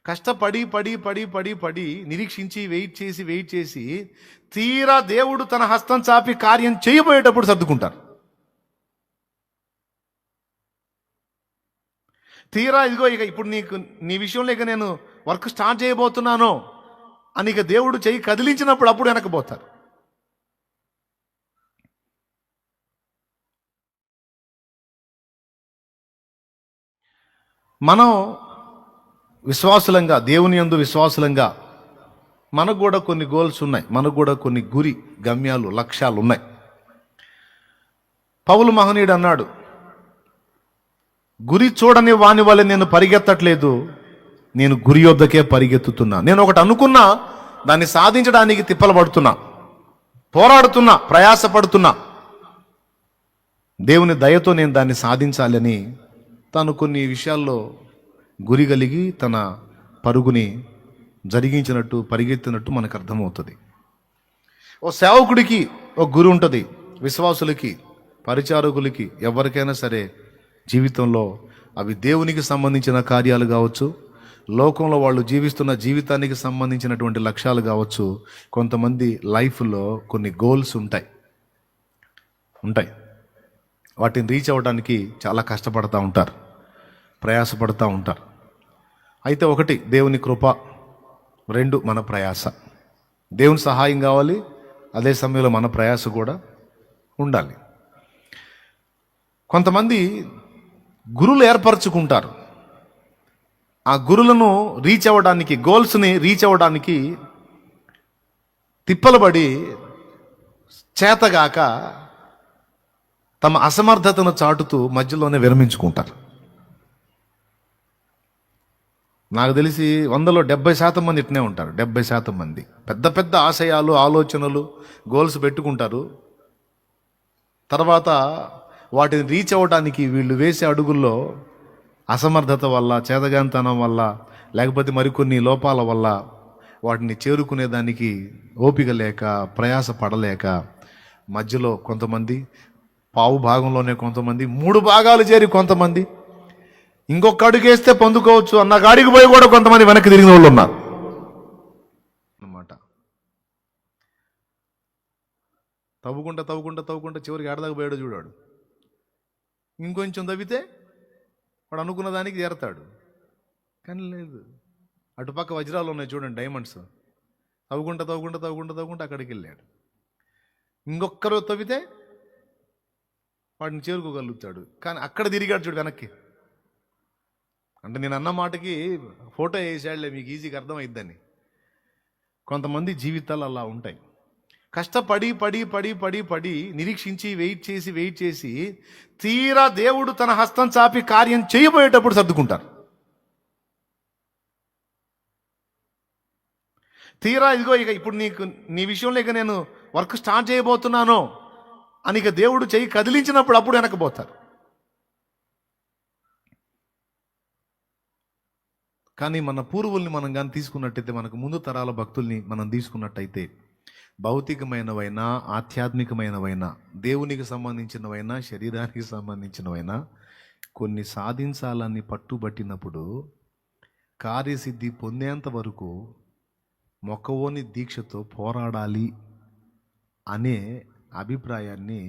కష్టపడి పడి పడి పడి పడి నిరీక్షించి వెయిట్ చేసి తీరా దేవుడు తన హస్తం చాపి కార్యం చేయబోయేటప్పుడు సర్దుకుంటారు. తీరా ఇదిగో ఇక ఇప్పుడు నీ విషయంలో ఇక నేను వర్క్ స్టార్ట్ చేయబోతున్నాను అని ఇక దేవుడు చెయ్యి కదిలించినప్పుడు అప్పుడు వెనకపోతారు. మనం విశ్వాసులంగా, దేవుని యందు విశ్వాసులంగా మనకు కూడా కొన్ని గోల్స్ ఉన్నాయి, మనకు కూడా కొన్ని గమ్యాలు, లక్ష్యాలు ఉన్నాయి. పౌలు మహనీయుడు అన్నాడు, గురి చూడని వాని వల్ల నేను పరిగెత్తట్లేదు, నేను గురి యొద్దకే పరిగెత్తుతున్నా. నేను ఒకటి అనుకున్నా, దాన్ని సాధించడానికి తిప్పలు పడుతున్నా, పోరాడుతున్నా, ప్రయాసపడుతున్నా. దేవుని దయతో నేను దాన్ని సాధించాలని తాను కొన్ని విషయాల్లో గురి కలిగి తన పరుగుని జరిగించినట్టు, పరిగెత్తినట్టు మనకు అర్థమవుతుంది. ఓ సేవకుడికి ఒక గురి ఉంటుంది, విశ్వాసులకి, పరిచారకులకి, ఎవరికైనా సరే జీవితంలో అవి దేవునికి సంబంధించిన కార్యాలు కావచ్చు, లోకంలో వాళ్ళు జీవిస్తున్న జీవితానికి సంబంధించినటువంటి లక్ష్యాలు కావచ్చు. కొంతమంది లైఫ్లో కొన్ని గోల్స్ ఉంటాయి. వాటిని రీచ్ అవ్వడానికి చాలా కష్టపడుతూ ఉంటారు, ప్రయాసపడుతూ ఉంటారు. అయితే ఒకటి దేవుని కృప, రెండు మన ప్రయాస. దేవుని సహాయం కావాలి, అదే సమయంలో మన ప్రయాస కూడా ఉండాలి. కొంతమంది గురులు ఏర్పరచుకుంటారు. ఆ గురులను రీచ్ అవ్వడానికి, గోల్స్ని రీచ్ అవ్వడానికి తిప్పలబడి చేతగాక తమ అసమర్థతను చాటుతూ మధ్యలోనే విరమించుకుంటారు. నాకు తెలిసి 100లో 70% మంది ఇట్నే ఉంటారు. 70% మంది పెద్ద పెద్ద ఆశయాలు, ఆలోచనలు, గోల్స్ పెట్టుకుంటారు. తర్వాత వాటిని రీచ్ అవ్వడానికి వీళ్ళు వేసే అడుగుల్లో అసమర్థత వల్ల, చేతగాంతనం వల్ల, లేకపోతే మరికొన్ని లోపాల వల్ల వాటిని చేరుకునేదానికి ఓపిక లేక, ప్రయాస పడలేక మధ్యలో కొంతమంది, పావు భాగంలోనే కొంతమంది, 3 భాగాలు చేరి కొంతమంది, ఇంకొక అడుగు వేస్తే పొందుకోవచ్చు అన్న గాడికి పోయి కూడా కొంతమంది వెనక్కి తిరిగిన వాళ్ళు ఉన్నారు అన్నమాట. తవ్వుకుంటా చివరికి ఏడదాకా పోయాడు చూడాడు. ఇంకొంచెం తవ్వితే వాడు అనుకున్న దానికి చేరతాడు. కానీ లేదు, అటుపక్క వజ్రాలు ఉన్నాయి చూడండి, డైమండ్స్. తవ్వుకుంటా అక్కడికి వెళ్ళాడు. ఇంకొక్కరు తవ్వితే వాడిని చేరుకోగలుగుతాడు. కానీ అక్కడ తిరిగాడు చూడు వెనక్కి. అంటే నేను అన్న మాటకి ఫోటో వేసాడులే, మీకు ఈజీగా అర్థమైద్దని. కొంతమంది జీవితాలు అలా ఉంటాయి. కష్టపడి పడి పడి పడి పడి నిరీక్షించి వెయిట్ చేసి తీరా దేవుడు తన హస్తం చాపి కార్యం చేయబోయేటప్పుడు సర్దుకుంటారు. తీరా ఇదిగో ఇక ఇప్పుడు నీ విషయంలో ఇక నేను వర్క్ స్టార్ట్ చేయబోతున్నాను అని ఇక దేవుడు చెయ్యి కదిలించినప్పుడు అప్పుడు వెనకపోతారు. కానీ మన పూర్వుల్ని మనం కానీ తీసుకున్నట్టయితే, మనకు ముందు తరాల భక్తుల్ని మనం తీసుకున్నట్టయితే, భౌతికమైనవైనా, ఆధ్యాత్మికమైనవైనా, దేవునికి సంబంధించినవైనా, శరీరానికి సంబంధించినవైనా కొన్ని సాధించాలని పట్టుబట్టినప్పుడు కార్యసిద్ధి పొందేంత వరకు మొక్కవోని దీక్షతో పోరాడాలి అనే అభిప్రాయాన్ని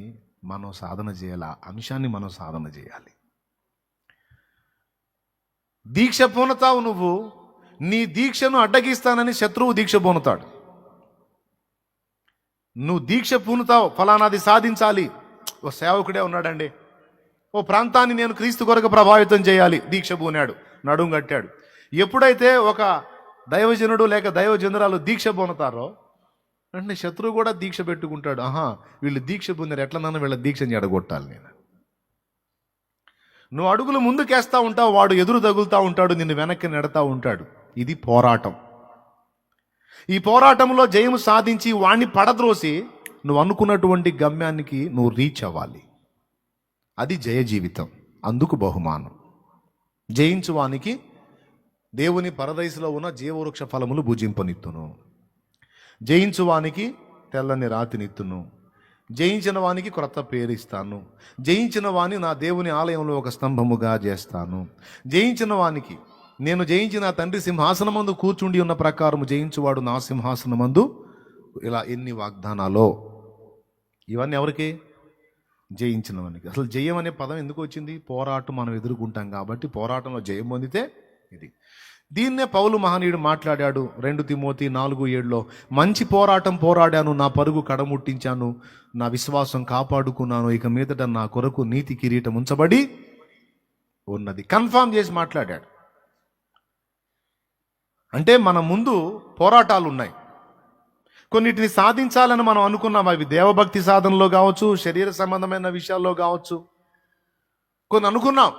మనం సాధన చేయాలి. ఆ అంశాన్ని మనం సాధన చేయాలి. దీక్ష పూనుతావు నువ్వు, నీ దీక్షను అడ్డగిస్తానని శత్రువు దీక్ష పూనుతాడు. నువ్వు దీక్ష పూనుతావు, ఫలానాది సాధించాలి. ఓ సేవకుడే ఉన్నాడండి, ఓ ప్రాంతాన్ని నేను క్రీస్తు కొరకు ప్రభావితం చేయాలి, దీక్ష పూనాడు, నడుం కట్టాడు. ఎప్పుడైతే ఒక దైవజనుడు లేక దైవజనురాలు దీక్ష పూనుతారో అంటే శత్రువు కూడా దీక్ష పెట్టుకుంటాడు. వీళ్ళు దీక్ష పొందారు, ఎట్లనన్నా వీళ్ళ దీక్షని ఎడగొట్టాలి నేను. నువ్వు అడుగులు ముందుకేస్తా ఉంటావు, వాడు ఎదురు తగులుతూ ఉంటాడు, నిన్ను వెనక్కి నెడతా ఉంటాడు. ఇది పోరాటం. ఈ పోరాటంలో జయము సాధించి వాణ్ణి పడద్రోసి నువ్వు అనుకున్నటువంటి గమ్యానికి నువ్వు రీచ్ అవ్వాలి. అది జయ జీవితం. అందుకు బహుమానం. జయించువానికి దేవుని పరదైసులో ఉన్న జీవవృక్ష ఫలములు భుజింపనిత్తును. జయించువానికి తెల్లని రాతినిత్తును. జయించిన వానికి క్రొత్త పేరు ఇస్తాను. జయించిన వాని నా దేవుని ఆలయంలో ఒక స్తంభముగా చేస్తాను. జయించిన వానికి నేను జయించి నా తండ్రి సింహాసనమందు కూర్చుండి ఉన్న ప్రకారం జయించువాడు నా సింహాసనమందు. ఇలా ఎన్ని వాగ్దానాలో. ఇవన్నీ ఎవరికి? జయించినవానికి. అసలు జయం అనే పదం ఎందుకు వచ్చింది? పోరాటం మనం ఎదుర్కొంటాం కాబట్టి, పోరాటంలో జయం పొందితే ఇది. దీన్నే పౌలు మహనీయుడు మాట్లాడాడు 2 తిమోతి 4:7. మంచి పోరాటం పోరాడాను, నా పరుగు కడముట్టించాను, నా విశ్వాసం కాపాడుకున్నాను, ఇక మీదట నా కొరకు నీతి కిరీటం ఉంచబడి ఉన్నది. కన్ఫర్మ్ చేసి మాట్లాడాడు. అంటే మన ముందు పోరాటాలు ఉన్నాయి. కొన్నిటిని సాధించాలని మనం అనుకున్నాం. అవి దేవభక్తి సాధనలో కావచ్చు, శరీర సంబంధమైన విషయాల్లో కావచ్చు, కొన్ని అనుకున్నాం.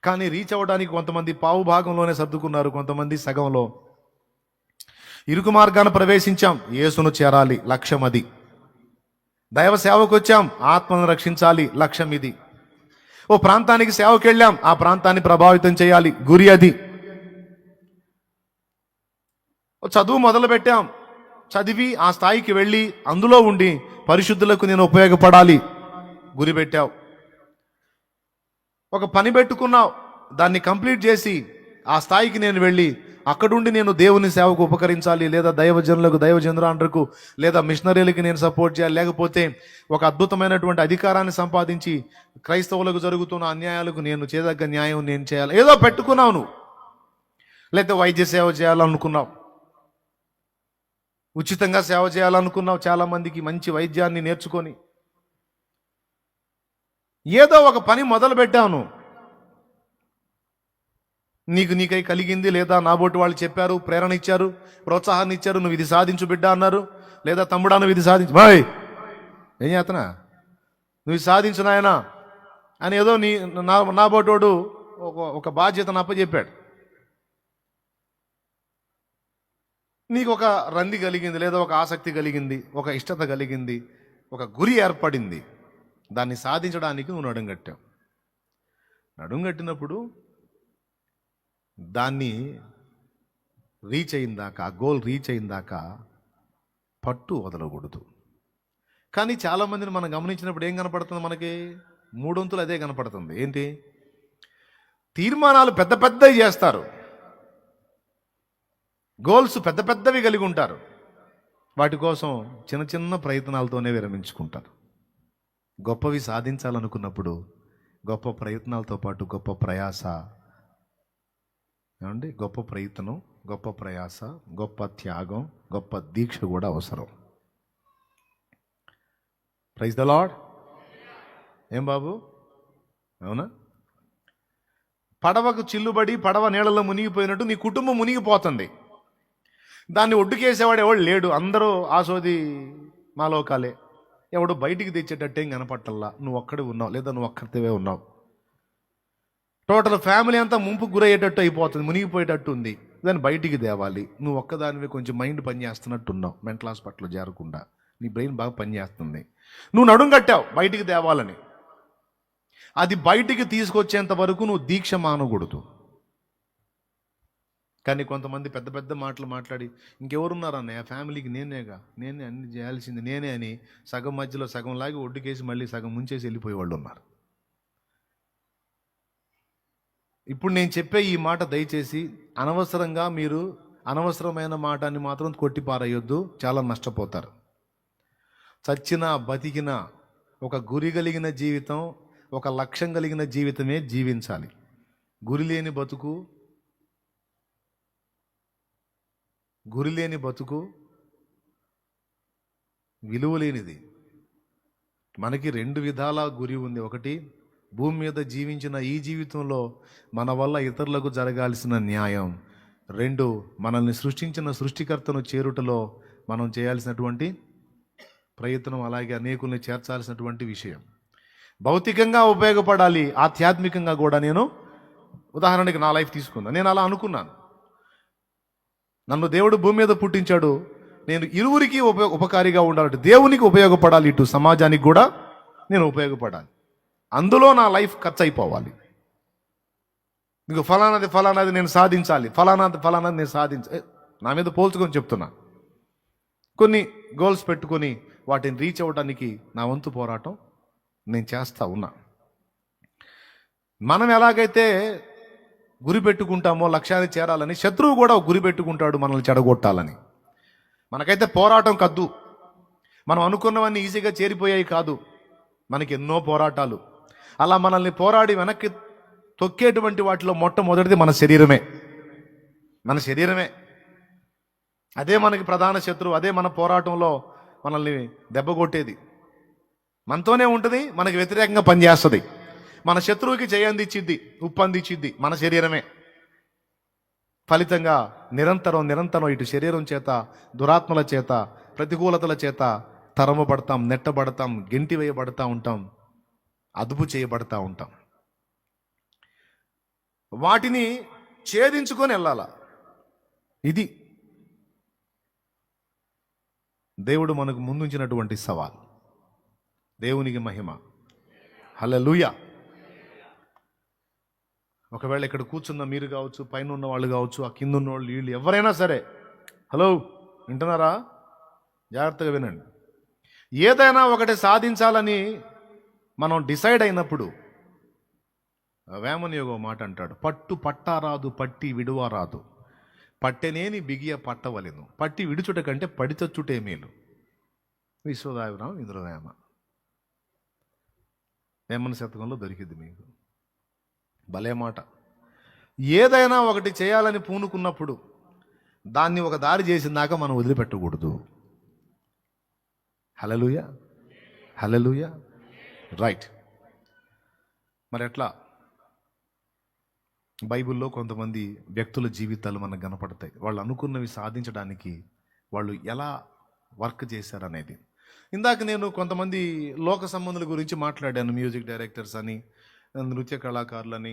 కానీ రీచ్ అవ్వడానికి కొంతమంది పావు భాగంలోనే సర్దుకున్నారు, కొంతమంది సగంలో. ఇరుకు మార్గాన్ని ప్రవేశించాం, యేసును చేరాలి, లక్ష్యం అది. దైవ సేవకు వచ్చాం, ఆత్మను రక్షించాలి, లక్ష్యం ఇది. ఓ ప్రాంతానికి సేవకు వెళ్ళాం, ఆ ప్రాంతాన్ని ప్రభావితం చేయాలి, గురి అది. చదువు మొదలు పెట్టాం, చదివి ఆ స్థాయికి వెళ్ళి అందులో ఉండి పరిశుద్ధులకు నేను ఉపయోగపడాలి, గురి పెట్టావు. ఒక పని పెట్టుకున్నావు, దాన్ని కంప్లీట్ చేసి ఆ స్థాయికి నేను వెళ్ళి అక్కడుండి నేను దేవుని సేవకు ఉపకరించాలి, లేదా దైవజనులకు, దైవజనురాండ్రకు, లేదా మిషనరీలకి నేను సపోర్ట్ చేయాలి, లేకపోతే ఒక అద్భుతమైనటువంటి అధికారాన్ని సంపాదించి క్రైస్తవులకు జరుగుతున్న అన్యాయాలకు నేను చేయదగ్గ న్యాయం నేను చేయాలి, ఏదో పెట్టుకున్నావు నువ్వు. లేకపోతే వైద్య సేవ చేయాలనుకున్నావు, ఉచితంగా సేవ చేయాలనుకున్నావు, చాలామందికి మంచి వైద్యాన్ని నేర్చుకొని ఏదో ఒక పని మొదలు పెట్టాను. నీకై కలిగింది, లేదా నాబోటి వాళ్ళు చెప్పారు, ప్రేరణ ఇచ్చారు, ప్రోత్సాహాన్ని ఇచ్చారు, నువ్వు ఇది సాధించు బిడ్డ అన్నారు, లేదా తమ్ముడా నువ్వు ఇది సాధించు, బాయ్ ఏం చేతనా నువ్వు ఇది సాధించు నాయనా అని ఏదో నాబోటోడు ఒక బాధ్యతను అప్పచెప్పాడు. నీకు ఒక రంది కలిగింది, లేదా ఒక ఆసక్తి కలిగింది, ఒక ఇష్టత కలిగింది, ఒక గురి ఏర్పడింది. దాన్ని సాధించడానికి నువ్వు నడుంగట్టావు. నడుంగట్టినప్పుడు దాన్ని రీచ్ అయిందాక, గోల్ రీచ్ అయిందాక పట్టు వదలకూడదు. కానీ చాలామందిని మనం గమనించినప్పుడు ఏం కనపడుతుంది మనకి? 3 వంతులు అదే కనపడుతుంది. ఏంటి? తీర్మానాలు పెద్ద పెద్దవి చేస్తారు, గోల్స్ పెద్ద పెద్దవి కలిగి ఉంటారు, వాటి కోసం చిన్న చిన్న ప్రయత్నాలతోనే విరమించుకుంటారు. గొప్పవి సాధించాలనుకున్నప్పుడు గొప్ప ప్రయత్నాలతో పాటు గొప్ప ప్రయాస, ఏమండి, గొప్ప ప్రయత్నం, గొప్ప ప్రయాస, గొప్ప త్యాగం, గొప్ప దీక్ష కూడా అవసరం. Praise the Lord. ఏం బాబు, అవునా? పడవకు చిల్లుబడి పడవ నీళ్ళలో మునిగిపోయినట్టు నీ కుటుంబం మునిగిపోతుంది. దాన్ని ఒడ్డుకేసేవాడు ఎవడు లేడు, అందరూ ఆసోది మాలోకాలే. ఎవడు బయటికి తెచ్చేటట్టేం కనపట్టల్లా. నువ్వు ఒక్కడే ఉన్నావు, లేదా నువ్వు ఒక్కరితేవే ఉన్నావు. టోటల్ ఫ్యామిలీ అంతా ముంపుకు గురయ్యేటట్టు అయిపోతుంది, మునిగిపోయేటట్టు ఉంది. దాన్ని బయటికి తేవాలి. నువ్వు ఒక్కదానివే కొంచెం మైండ్ పనిచేస్తున్నట్టు ఉన్నావు, మెంటల్ హాస్పిటల్లో చేరకుండా. నీ బ్రెయిన్ బాగా పనిచేస్తుంది, నువ్వు నడుం కట్టావు బయటికి తేవాలని. అది బయటికి తీసుకొచ్చేంత వరకు నువ్వు దీక్ష మానకూడదు. కానీ కొంతమంది పెద్ద పెద్ద మాటలు మాట్లాడి ఇంకెవరున్నారన్నయ్య ఫ్యామిలీకి, నేనే అన్ని చేయాల్సింది నేనే అని సగం మధ్యలో సగం లాగి ఒడ్డుకేసి మళ్ళీ సగం ముంచేసి వెళ్ళిపోయే వాళ్ళు ఉన్నారు. ఇప్పుడు నేను చెప్పే ఈ మాట దయచేసి అనవసరంగా మీరు అనవసరమైన మాటని మాత్రం కొట్టిపారేయొద్దు, చాలా నష్టపోతారు. చచ్చినా బతికినా ఒక గురి కలిగిన జీవితం, ఒక లక్ష్యం కలిగిన జీవితమే జీవించాలి. గురి లేని బతుకు విలువలేనిది. మనకి 2 విధాల గురి ఉంది. ఒకటి, భూమి మీద జీవించిన ఈ జీవితంలో మన వల్ల ఇతరులకు జరగాల్సిన న్యాయం. 2, మనల్ని సృష్టించిన సృష్టికర్తను చేరుటలో మనం చేయాల్సినటువంటి ప్రయత్నం, అలాగే అనేకుల్ని చేర్చాల్సినటువంటి విషయం. భౌతికంగా ఉపయోగపడాలి, ఆధ్యాత్మికంగా కూడా. నేను ఉదాహరణకి నా లైఫ్ తీసుకున్నాను. నేను అలా అనుకున్నాను, నన్ను దేవుడు భూమి మీద పుట్టించాడు, నేను ఇరువురికి ఉపకారిగా ఉండాలి, దేవునికి ఉపయోగపడాలి, ఇటు సమాజానికి కూడా నేను ఉపయోగపడాలి. అందులో నా లైఫ్ ఖర్చు అయిపోవాలి. ఇంకో ఫలానాది నేను సాధించాలి, ఫలానాది నేను నా మీద పోల్చుకొని చెప్తున్నా. కొన్ని గోల్స్ పెట్టుకొని వాటిని రీచ్ అవ్వడానికి నా వంతు పోరాటం నేను చేస్తా ఉన్నా. మనం ఎలాగైతే గురి పెట్టుకుంటామో లక్ష్యాన్ని చేరాలని, శత్రువు కూడా ఒక గురి పెట్టుకుంటాడు మనల్ని చెడగొట్టాలని. మనకైతే పోరాటం కద్దు, మనం అనుకున్నవన్నీ ఈజీగా చేరిపోయాయి కాదు, మనకి ఎన్నో పోరాటాలు. అలా మనల్ని పోరాడి వెనక్కి తొక్కేటువంటి వాటిలో మొట్టమొదటిది మన శరీరమే. మన శరీరమే అదే మనకి ప్రధాన శత్రువు. అదే మన పోరాటంలో మనల్ని దెబ్బ కొట్టేది. మనతోనే ఉంటుంది, మనకి వ్యతిరేకంగా పనిచేస్తుంది. మన శత్రువుకి జయందిచ్చిద్ది, ఉప్పందిచ్చిద్ది మన శరీరమే. ఫలితంగా నిరంతరం ఇటు శరీరం చేత, దురాత్మల చేత, ప్రతికూలతల చేత తరమబడతాం, నెట్టబడతాం, గెంటి వేయబడతా ఉంటాం, అదుపు చేయబడతా ఉంటాం. వాటిని ఛేదించుకొని వెళ్ళాల. ఇది దేవుడు మనకు ముందుంచినటువంటి సవాల్. దేవునికి మహిమ. హల్లెలూయా. ఒకవేళ ఇక్కడ కూర్చున్న మీరు కావచ్చు, పైన ఉన్న వాళ్ళు కావచ్చు, ఆ కింద ఉన్న వాళ్ళు, వీళ్ళు ఎవరైనా సరే, హలో వింటున్నారా? జాగ్రత్తగా వినండి. ఏదైనా ఒకటి సాధించాలని మనం డిసైడ్ అయినప్పుడు వేమన యోగో మాట అంటాడు, పట్టు పట్టారాదు పట్టి విడువారాదు, పట్టెనేని బిగియ పట్టవలెను, పట్టి విడుచుట కంటే పడితచ్చుటే మేలు. విశ్వదాభిరామ ఇంద్రవేమ. వేమన శతకంలో దొరికింది మీకు. భలే మాట. ఏదైనా ఒకటి చేయాలని పూనుకున్నప్పుడు దాన్ని ఒక దారి చేసిందాక మనం వదిలిపెట్టకూడదు. హల్లెలూయా, హల్లెలూయా. రైట్. మరి ఎట్లా? బైబిల్లో కొంతమంది వ్యక్తుల జీవితాలు మనకు కనపడతాయి. వాళ్ళు అనుకున్నవి సాధించడానికి వాళ్ళు ఎలా వర్క్ చేశారనేది. ఇందాక నేను కొంతమంది లోక సంబంధుల గురించి మాట్లాడాను. మ్యూజిక్ డైరెక్టర్స్ అని, నృత్య కళాకారులని,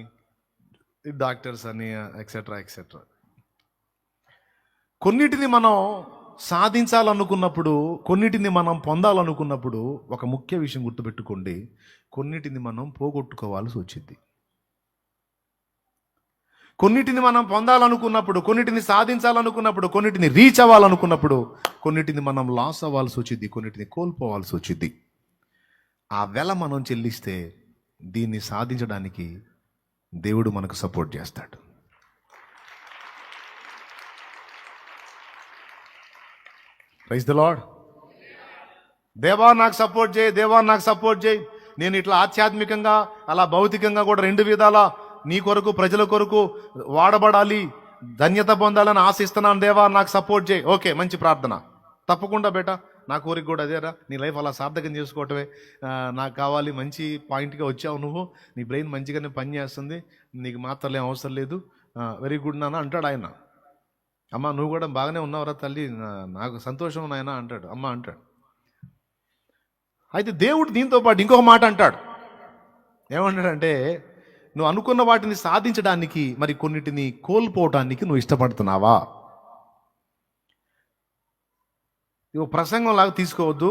డాక్టర్స్ అని, ఎక్సెట్రా ఎక్సెట్రా. కొన్నిటిని మనం సాధించాలనుకున్నప్పుడు, కొన్నిటిని మనం పొందాలనుకున్నప్పుడు ఒక ముఖ్య విషయం గుర్తుపెట్టుకోండి, కొన్నిటిని మనం పోగొట్టుకోవాల్సి వచ్చింది. కొన్నిటిని మనం పొందాలనుకున్నప్పుడు, కొన్నిటిని సాధించాలనుకున్నప్పుడు, కొన్నిటిని రీచ్ అవ్వాలనుకున్నప్పుడు, కొన్నిటిని మనం లాస్ అవ్వాల్సి వచ్చింది, కొన్నిటిని కోల్పోవాల్సి వచ్చింది. ఆ వెల మనం చెల్లిస్తే దీన్ని సాధించడానికి దేవుడు మనకు సపోర్ట్ చేస్తాడు. Praise the Lord. దేవా నాకు సపోర్ట్ చేయి, దేవా నాకు సపోర్ట్ చేయి. నేను ఇట్లా ఆధ్యాత్మికంగా అలా భౌతికంగా కూడా రెండు విధాలా నీ కొరకు, ప్రజల కొరకు వాడబడాలి, ధన్యత పొందాలని ఆశిస్తున్నాను. దేవా నాకు సపోర్ట్ చేయి. ఓకే, మంచి ప్రార్థన. తప్పకుండా బేటా, నా కోరిక కూడా అదేరా. నీ లైఫ్ అలా సార్థకం చేసుకోవటమే నాకు కావాలి. మంచి పాయింట్గా వచ్చావు నువ్వు, నీ బ్రెయిన్ మంచిగానే పని చేస్తుంది, నీకు మాత్రలు ఏం అవసరం లేదు, వెరీ గుడ్ నాన్న అంటాడు ఆయన. అమ్మ నువ్వు కూడా బాగానే ఉన్నావురా తల్లి, నాకు సంతోషం నాయన అంటాడు, అమ్మ అంటాడు. అయితే దేవుడు దీంతో పాటు ఇంకొక మాట అంటాడు. ఏమంటాడంటే, నువ్వు అనుకున్న వాటిని సాధించడానికి మరి కొన్నిటిని కోల్పోవటానికి నువ్వు ఇష్టపడుతున్నావా? ఇవి ప్రసంగం లాగా తీసుకోవద్దు,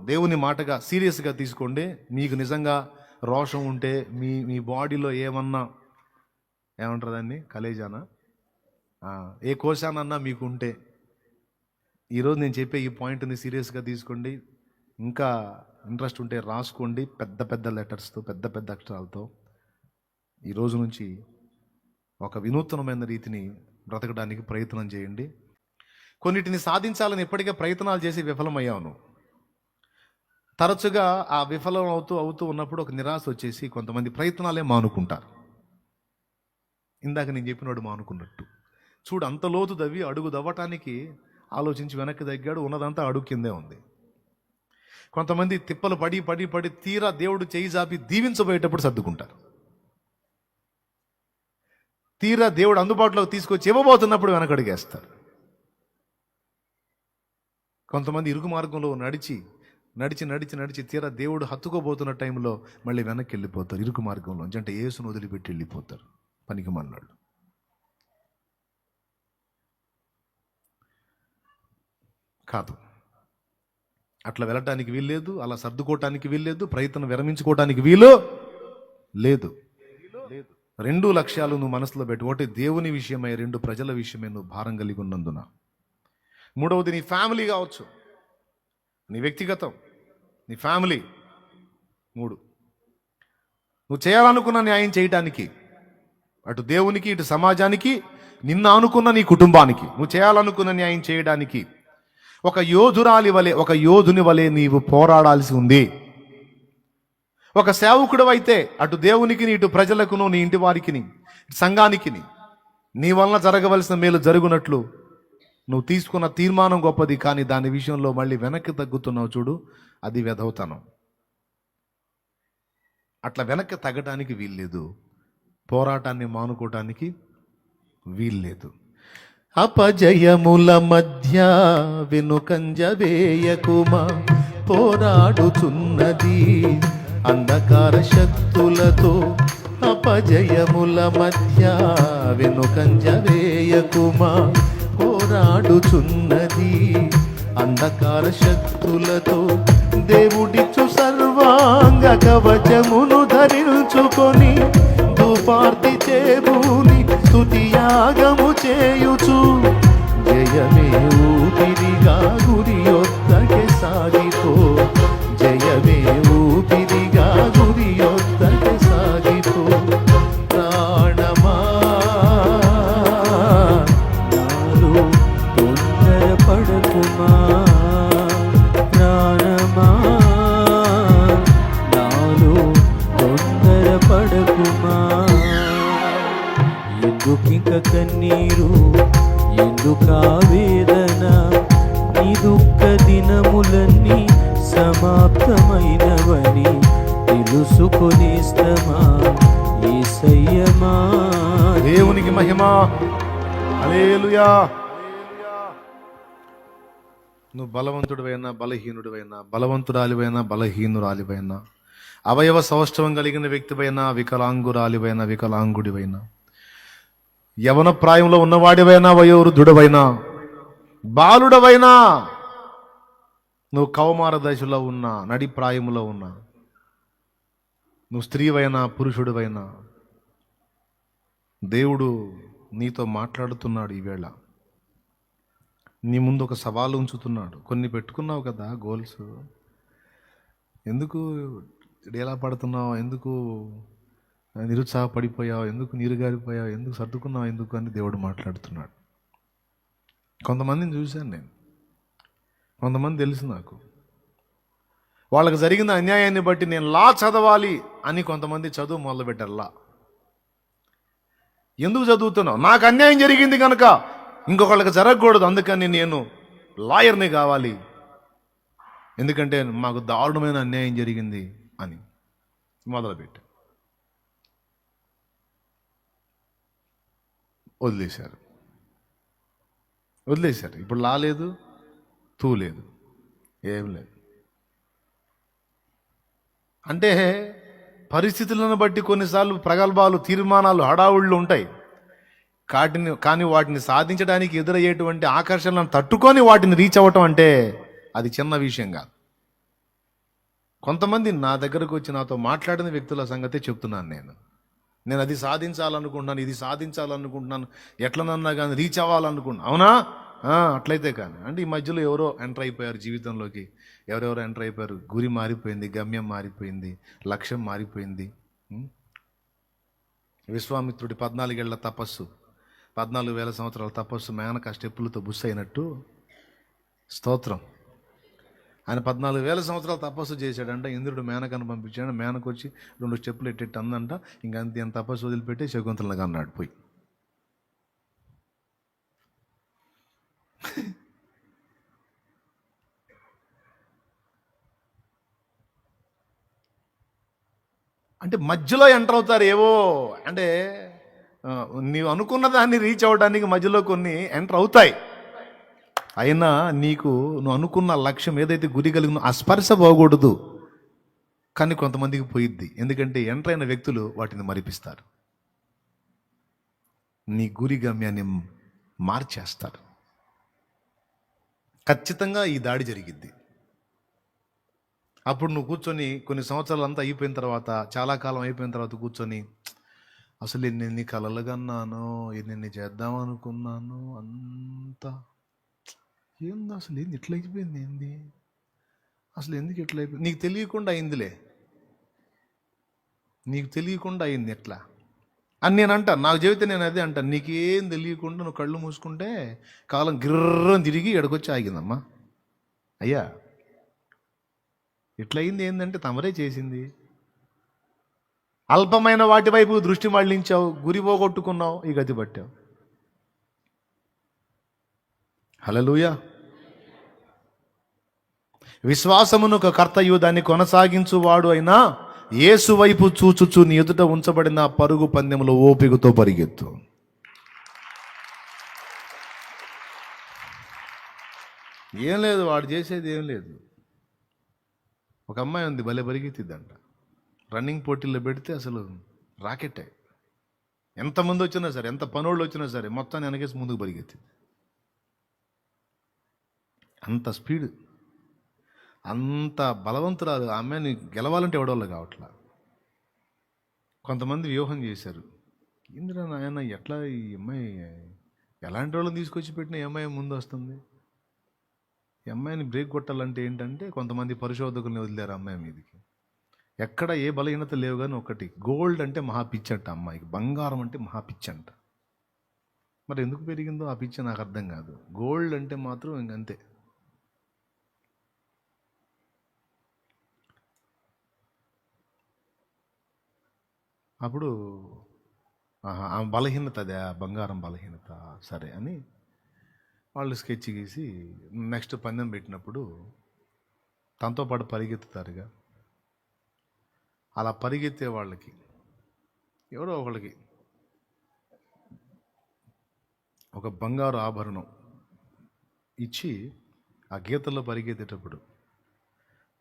దేవుని మాటగా సీరియస్గా తీసుకోండి. మీకు నిజంగా రోషం ఉంటే, మీ బాడీలో ఏమన్నా ఏమంటారు దాన్ని, కలేజానా, ఏ కోశానన్నా మీకు ఉంటే, ఈరోజు నేను చెప్పే ఈ పాయింట్ని సీరియస్గా తీసుకోండి. ఇంకా ఇంట్రెస్ట్ ఉంటే రాసుకోండి, పెద్ద పెద్ద లెటర్స్తో, పెద్ద పెద్ద అక్షరాలతో. ఈరోజు నుంచి ఒక వినూత్నమైన రీతిని బ్రతకడానికి ప్రయత్నం చేయండి. కొన్నిటిని సాధించాలని ఎప్పటికే ప్రయత్నాలు చేసి విఫలమయ్యాను. తరచుగా ఆ విఫలం అవుతూ ఉన్నప్పుడు ఒక నిరాశ వచ్చేసి కొంతమంది ప్రయత్నాలే మానుకుంటారు. ఇందాక నేను చెప్పినవాడు మానుకున్నట్టు. చూడు, అంత లోతు దవ్వి అడుగు దవ్వటానికి ఆలోచించి వెనక్కి తగ్గాడు, ఉన్నదంతా అడుగు కిందే ఉంది. కొంతమంది తిప్పలు పడి తీరా దేవుడు చేయి జాపి దీవించబోయేటప్పుడు సర్దుకుంటారు. తీరా దేవుడు అందుబాటులోకి తీసుకొచ్చి ఇవ్వబోతున్నప్పుడు వెనకడుగేస్తారు. కొంతమంది ఇరుకు మార్గంలో నడిచి తీరా దేవుడు హత్తుకోబోతున్న టైంలో మళ్ళీ వెనక్కి వెళ్ళిపోతారు. ఇరుకు మార్గంలో అంటే యేసును వదిలిపెట్టి వెళ్ళిపోతారు. పనికి మన్నాడు. కాదు, అట్లా వెళ్ళటానికి వీల్లేదు, అలా సర్దుకోవటానికి వీల్లేదు, ప్రయత్నం విరమించుకోవటానికి వీలు లేదు. రెండు లక్ష్యాలు నువ్వు మనసులో పెట్టు. ఒకటి దేవుని విషయమై, రెండు ప్రజల విషయమై నువ్వు భారం కలిగి ఉన్నందున. మూడవది నీ ఫ్యామిలీ కావచ్చు, నీ వ్యక్తిగతం, నీ ఫ్యామిలీ. మూడు, నువ్వు చేయాలనుకున్న న్యాయం చేయటానికి అటు దేవునికి, ఇటు సమాజానికి, నిన్ను అనుకున్న నీ కుటుంబానికి, నువ్వు చేయాలనుకున్న న్యాయం చేయడానికి ఒక యోధురాలి వలె, ఒక యోధుని వలె నీవు పోరాడాల్సి ఉంది. ఒక సేవకుడు అయితే అటు దేవునికి, ఇటు ప్రజలకును, నీ ఇంటి వారికి, సంఘానికి నీ వలన జరగవలసిన మేలు జరుగునట్లు నువ్వు తీసుకున్న తీర్మానం గొప్పది, కానీ దాని విషయంలో మళ్ళీ వెనక్కి తగ్గుతున్నావు చూడు, అది వెధవుతనం. అట్లా వెనక్కి తగ్గడానికి వీల్లేదు, పోరాటాన్ని మానుకోవటానికి వీల్లేదు. అపజయముల మధ్య వెనుకంజ వేయకుమా, పోరాడుచున్నది అంధకార శక్తులతో. అపజయముల మధ్య వెనుకంజ వేయకుమా, పోరాడుచున్నది అంధకార శక్తులతో. దేవుడిచ్చు సర్వాంగ కవచమును ధరించుకొని ధూపార్తి చేబూని స్తుతియాగము చేయుచు, జయమే ఊపిరిగా గురి యొద్దకే సాగిపో, జయమే ఊపిరిగా గురి యొద్దకే సాగిపో. ప్రాణమా నాలో తొందరపడకుమా, ప్రాణమా నాలో తొందరపడకుమా. ఎందుకింక కన్నీరు, ఎందుకా వేదన, నీ దుఃఖ దినములన్నీ సమాప్తమైనవని తెలుసుకొనిస్తమా యేసయ్యమా. దేవునికి మహిమ. హల్లెలూయా. నువ్వు బలవంతుడివైనా బలహీనుడివైనా, బలవంతురాలివైనా బలహీనురాలివైనా, అవయవ సౌష్ఠవం కలిగిన వ్యక్తివైనా, వికలాంగురాలివైనా వికలాంగుడివైనా, యవన ప్రాయంలో ఉన్నవాడివైనా, వయోవృద్ధుడవైనా, బాలుడవైనా, నువ్వు కౌమార దశలో ఉన్నా, నడి ప్రాయములో ఉన్నా, నువ్వు స్త్రీవైనా పురుషుడివైనా, దేవుడు నీతో మాట్లాడుతున్నాడు. ఈవేళ నీ ముందు ఒక సవాలు ఉంచుతున్నాడు. కొన్ని పెట్టుకున్నావు కదా గోల్స్, ఎందుకు డేలా పడుతున్నావు, ఎందుకు నిరుత్సాహపడిపోయావు, ఎందుకు నీరుగారిపోయావు, ఎందుకు సర్దుకున్నావు, ఎందుకు అని దేవుడు మాట్లాడుతున్నాడు. కొంతమందిని చూశాను నేను, కొంతమంది తెలుసు నాకు. వాళ్ళకి జరిగిన అన్యాయాన్ని బట్టి నేను లా చదవాలి అని కొంతమంది చదువు మొదలుపెట్టారు. లా ఎందుకు చదువుతున్నావు? నాకు అన్యాయం జరిగింది కనుక ఇంకొకళ్ళకి జరగకూడదు, అందుకని నేను లాయర్ని కావాలి, ఎందుకంటే మాకు దారుణమైన అన్యాయం జరిగింది అని మొదలుపెట్టారు. వదిలేశారు. ఇప్పుడు లా లేదు, తూ లేదు, ఏం లేదు. అంటే పరిస్థితులను బట్టి కొన్నిసార్లు ప్రగల్భాలు, తీర్మానాలు, హడావుళ్ళు ఉంటాయి. కానీ వాటిని సాధించడానికి ఎదురయ్యేటువంటి ఆకర్షణలను తట్టుకొని వాటిని రీచ్ అవ్వటం అంటే అది చిన్న విషయం కాదు. కొంతమంది నా దగ్గరకు వచ్చి నాతో మాట్లాడిన వ్యక్తుల సంగతే చెప్తున్నాను నేను అది సాధించాలనుకుంటున్నాను, ఇది సాధించాలనుకుంటున్నాను, ఎట్లనన్నా కానీ రీచ్ అవ్వాలనుకుంటున్నాను. అవునా? అట్లయితే కానీ అంటే ఈ మధ్యలో ఎవరో ఎంటర్ అయిపోయారు జీవితంలోకి, ఎవరెవరో ఎంటర్ అయిపోయారు, గురి మారిపోయింది, గమ్యం మారిపోయింది, లక్ష్యం మారిపోయింది. విశ్వామిత్రుడి 14 ఏళ్ల తపస్సు, 14,000 సంవత్సరాల తపస్సు మేనక స్టెప్పులతో బుస్ అయినట్టు, స్తోత్రం. ఆయన 14,000 సంవత్సరాలు తపస్సు చేశాడంట. ఇంద్రుడు మేనకను పంపించాడు. మేనకు వచ్చి 2 స్టెప్పులు ఎట్టెట్టు అందంట. ఇంకంత తపస్సు వదిలిపెట్టి శకుంతలగా అన్నాడు పోయి. అంటే మధ్యలో ఎంటర్ అవుతారు ఏవో, అంటే నీవు అనుకున్న దాన్ని రీచ్ అవ్వడానికి మధ్యలో కొన్ని ఎంటర్ అవుతాయి. అయినా నువ్వు అనుకున్న లక్ష్యం ఏదైతే గురి కలిగిన ఆ స్పర్శ పోకూడదు. కానీ కొంతమందికి పోయిద్ది, ఎందుకంటే ఎంటర్ అయిన వ్యక్తులు వాటిని మరిపిస్తారు, నీ గురి గమ్యాన్ని మార్చేస్తారు. ఖచ్చితంగా ఈ దాడి జరిగిద్ది. అప్పుడు నువ్వు కూర్చొని కొన్ని సంవత్సరాలు అంతా అయిపోయిన తర్వాత, చాలా కాలం అయిపోయిన తర్వాత కూర్చొని అసలు ఎన్ని కలలు కన్నానో, ఎన్ని చేద్దాం అనుకున్నాను, అంతా ఏంది అసలు, ఏంది ఇట్లా అయిపోయింది, ఏంది అసలు, ఎందుకు ఇట్లా అయిపోయింది, నీకు తెలియకుండా అయిందిలే, నీకు తెలియకుండా అయింది. ఎట్లా అని నేను అంటాను, నాకు చెబితే నేను అదే అంటాను, నీకేం తెలియకుండా నువ్వు కళ్ళు మూసుకుంటే కాలం గిర్రని తిరిగి ఎడకొచ్చి ఆగిందమ్మా. అయ్యా ఇట్లయింది ఏంటంటే తమరే చేసింది. అల్పమైన వాటి వైపు దృష్టి మళ్ళించావు, గురి పోగొట్టుకున్నావు, ఈ గతి పట్టావు. హల్లెలూయా. విశ్వాసమునకు కర్తయు దాన్ని కొనసాగించువాడు అయినా యేసు వైపు చూచుచు నీ ఎదుట ఉంచబడిన పరుగు పందెములో ఓపికతో పరిగెత్తు. ఏం లేదు, వాడు చేసేది ఏం లేదు. ఒక అమ్మాయి ఉంది, భలే పరిగెత్తిద్దంట. రన్నింగ్ పోటీల్లో పెడితే అసలు రాకెట్టే. ఎంతమంది వచ్చినా సరే, ఎంత పనోళ్ళు వచ్చినా సరే, మొత్తాన్ని వెనకేసి ముందుకు పరిగెత్తింది. అంత స్పీడ్, అంత బలవంతురాలు. ఆ అమ్మాయిని గెలవాలంటే ఎవడోళ్ళు కావట్లా. కొంతమంది వ్యూహం చేశారు, ఇంద్ర నాయన ఎట్లా ఈ అమ్మాయి ఎలాంటి వాళ్ళని తీసుకొచ్చి పెట్టిన ఈ అమ్మాయి ముందు వస్తుంది. ఈ అమ్మాయిని బ్రేక్ కొట్టాలంటే ఏంటంటే కొంతమంది పరిశోధకుల్ని వదిలేరు అమ్మాయి మీదకి. ఎక్కడ ఏ బలహీనత లేవు, కానీ ఒకటి, గోల్డ్ అంటే మహా పిచ్చి అంట అమ్మాయికి, బంగారం అంటే మహా పిచ్చి అంట. మరి ఎందుకు పెరిగిందో ఆ పిచ్చి నాకు అర్థం కాదు. గోల్డ్ అంటే మాత్రం ఇంకంతే. అప్పుడు ఆ బలహీనత, అదే బంగారం బలహీనత, సరే అని వాళ్ళు స్కెచ్ గీసి నెక్స్ట్ పందెం పెట్టినప్పుడు తనతో పాటు పరిగెత్తుతారుగా. అలా పరిగెత్తే వాళ్ళకి ఎవరో ఒకళ్ళకి ఒక బంగారు ఆభరణం ఇచ్చి ఆ గీతల్లో పరిగెత్తేటప్పుడు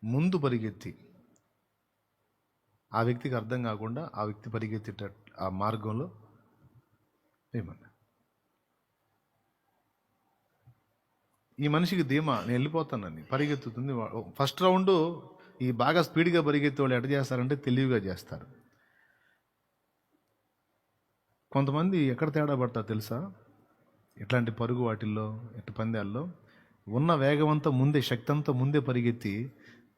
ముందు పరిగెత్తి ఆ వ్యక్తికి అర్థం కాకుండా ఆ వ్యక్తి పరిగెత్తేట ఆ మార్గంలో ఏమన్నా ఈ మనిషికి ధీమా, నేను వెళ్ళిపోతానని పరిగెత్తుతుంది. ఫస్ట్ రౌండ్ ఈ బాగా స్పీడ్గా పరిగెత్తే వాళ్ళు ఎట్లా చేస్తారంటే తెలివిగా చేస్తారు. కొంతమంది ఎక్కడ తేడా పడతారు తెలుసా? ఇట్లాంటి పరుగు వాటిల్లో, ఎట్టు పందాల్లో ఉన్న వేగమంతా ముందే, శక్తి అంతా ముందే పరిగెత్తి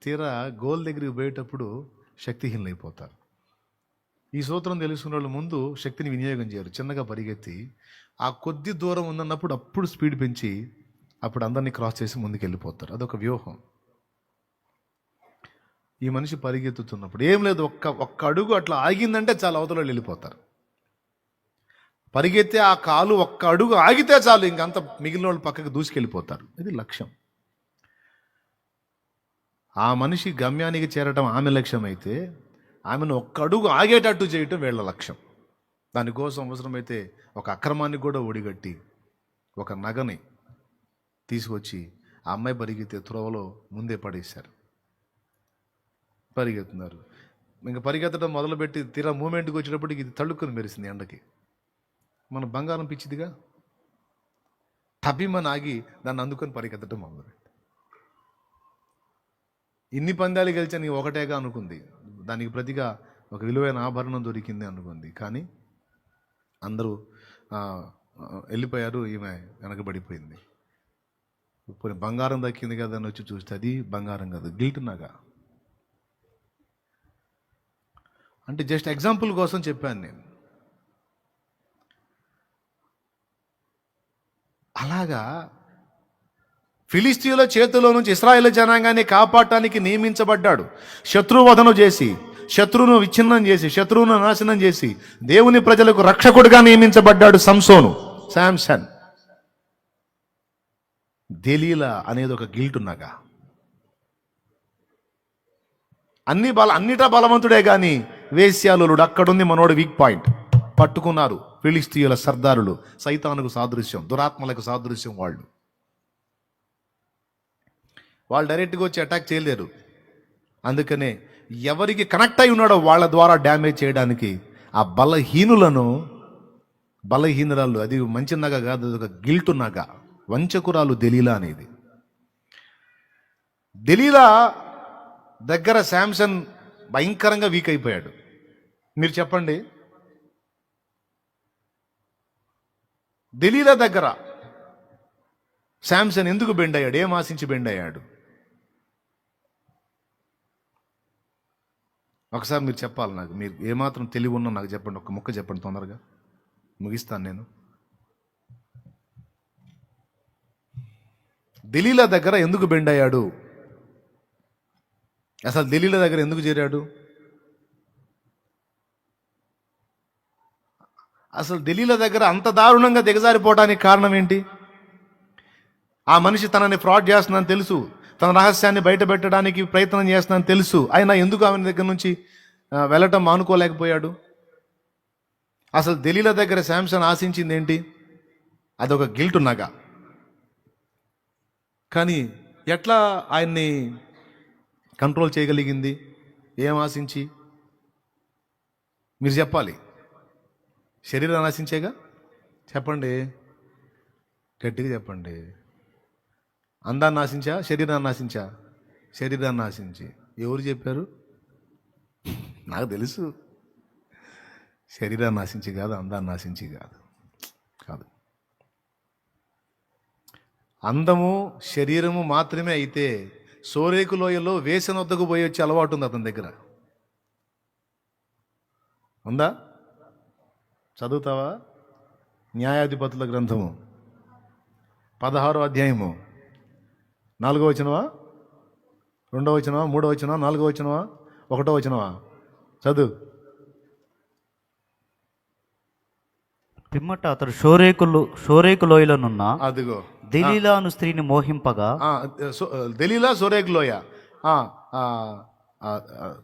తీరా గోల్ దగ్గరికి పోయేటప్పుడు శక్తిహీనైపోతారు. ఈ సూత్రం తెలుసుకున్న వాళ్ళు ముందు శక్తిని వినియోగం చేయరు, చిన్నగా పరిగెత్తి ఆ కొద్ది దూరం ఉందన్నప్పుడు అప్పుడు స్పీడ్ పెంచి అప్పుడు అందరినీ క్రాస్ చేసి ముందుకు వెళ్ళిపోతారు. అదొక వ్యూహం. ఈ మనిషి పరిగెత్తుతున్నప్పుడు ఏం లేదు, ఒక్క అడుగు అట్లా ఆగిందంటే చాలా అవతల వెళ్ళిపోతారు. పరిగెత్తే ఆ కాలు ఒక్క అడుగు ఆగితే చాలు, ఇంకంత మిగిలిన వాళ్ళు పక్కకి దూసుకెళ్ళిపోతారు. ఇది లక్ష్యం. ఆ మనిషి గమ్యానికి చేరటం ఆమె లక్ష్యం అయితే, ఆమెను ఒక్క అడుగు ఆగేటట్టు చేయటం వీళ్ళ లక్ష్యం. దానికోసం అవసరమైతే ఒక అక్రమాన్ని కూడా ఒడిగట్టి ఒక నగని తీసుకొచ్చి ఆ అమ్మాయి పరిగెత్తే త్రోవలో ముందే పడేశారు. పరిగెత్తున్నారు. ఇంకా పరిగెత్తడం మొదలుపెట్టి తీరా మూమెంట్కి వచ్చేటప్పటికి ఇది తళుక్కుని మెరిసింది ఎండకి. మన బంగారం పిచ్చిదిగా టబిమని ఆగి దాన్ని అందుకొని పరిగెత్తడం మొదలుపెట్టి ఇన్ని పందాలు గెలిచాను ఒకటేగా అనుకుంది. దానికి ప్రతిగా ఒక విలువైన ఆభరణం దొరికింది అనుకుంది. కానీ అందరూ వెళ్ళిపోయారు, ఈమె వెనకబడిపోయింది. ఇప్పుడు బంగారం దక్కింది కదా అని వచ్చి చూస్తే అది బంగారం కాదు, గిల్ట్ నగ. అంటే జస్ట్ ఎగ్జాంపుల్ కోసం చెప్పాను నేను. అలాగా ఫిలిస్తీయుల చేతిలో నుంచి ఇశ్రాయేలు జనాంగాన్ని కాపాడటానికి నియమించబడ్డాడు. శత్రువధను చేసి, శత్రువును విచ్ఛిన్నం చేసి, శత్రువును నాశనం చేసి దేవుని ప్రజలకు రక్షకుడిగా నియమించబడ్డాడు శాంసన్. దెలీలా అనేది ఒక గిల్టున్నగా. అన్నిటా బలవంతుడే కానీ వేశ్యాలుడు అక్కడుంది మనోడు వీక్ పాయింట్. పట్టుకున్నారు ఫిలిస్తీయుల సర్దారులు. సైతానుకు సాదృశ్యం, దురాత్మలకు సాదృశ్యం. వాళ్ళు డైరెక్ట్గా వచ్చి అటాక్ చేయలేరు. అందుకనే ఎవరికి కనెక్ట్ అయి ఉన్నాడో వాళ్ళ ద్వారా డ్యామేజ్ చేయడానికి ఆ బలహీనురాలు, అది మంచి నగ కాదు, అది ఒక గిల్టు నగ, వంచకురాలు దెలీలా అనేది. దెలీలా దగ్గర శాంసన్ భయంకరంగా వీక్ అయిపోయాడు. మీరు చెప్పండి, దెలీలా దగ్గర శాంసన్ ఎందుకు బెండ్ అయ్యాడు? ఏం ఆశించి బెండ్ అయ్యాడు? ఒకసారి మీరు చెప్పాలి నాకు, మీరు ఏమాత్రం తెలివి ఉన్నా నాకు చెప్పండి, ఒక ముక్క చెప్పండి తొందరగా ముగిస్తాను నేను. దెలీలా దగ్గర ఎందుకు బెండ్ అయ్యాడు? అసలు దెలీలా దగ్గర ఎందుకు చేరాడు? అసలు దెలీలా దగ్గర అంత దారుణంగా దిగజారిపోవడానికి కారణం ఏంటి? ఆ మనిషి తనని ఫ్రాడ్ చేస్తుందని తెలుసు, తన రహస్యాన్ని బయట పెట్టడానికి ప్రయత్నం చేస్తుందని తెలుసు, అయినా ఎందుకు ఆమె దగ్గర నుంచి వెళ్ళటం మానుకోలేకపోయాడు? అసలు దెలీలా దగ్గర శాంసన్ ఆశించింది ఏంటి? అదొక గిల్ట్ నగ. కానీ ఎట్లా ఆయన్ని కంట్రోల్ చేయగలిగింది? ఏం ఆశించి? మీరు చెప్పాలి. శరీరాన్ని ఆశించేగా? చెప్పండి, గట్టిగా చెప్పండి. అందాన్ని ఆశించా, శరీరాన్ని ఆశించా? శరీరాన్ని ఆశించి. ఎవరు చెప్పారు? నాకు తెలుసు, శరీరాన్ని ఆశించి కాదు, అందాన్ని ఆశించి కాదు. కాదు, అందము శరీరము మాత్రమే అయితే సోరేకు లోయలో వేసిన వద్దకు పోయి వచ్చే అలవాటు ఉంది అతని దగ్గర. ఉందా? చదువుతావా? న్యాయాధిపతుల గ్రంథము 16వ అధ్యాయము 4వ వచనమా, 2వ వచనమా, 3వ వచనమా, 4వ వచనమా, 1వ వచనమా? చదువు. పిమ్మట అతడు షోరేకు లోయలోనున్న అదిగో దెలీలా అను స్త్రీని మోహింపగా. దెలీలా షోరేకు లోయ,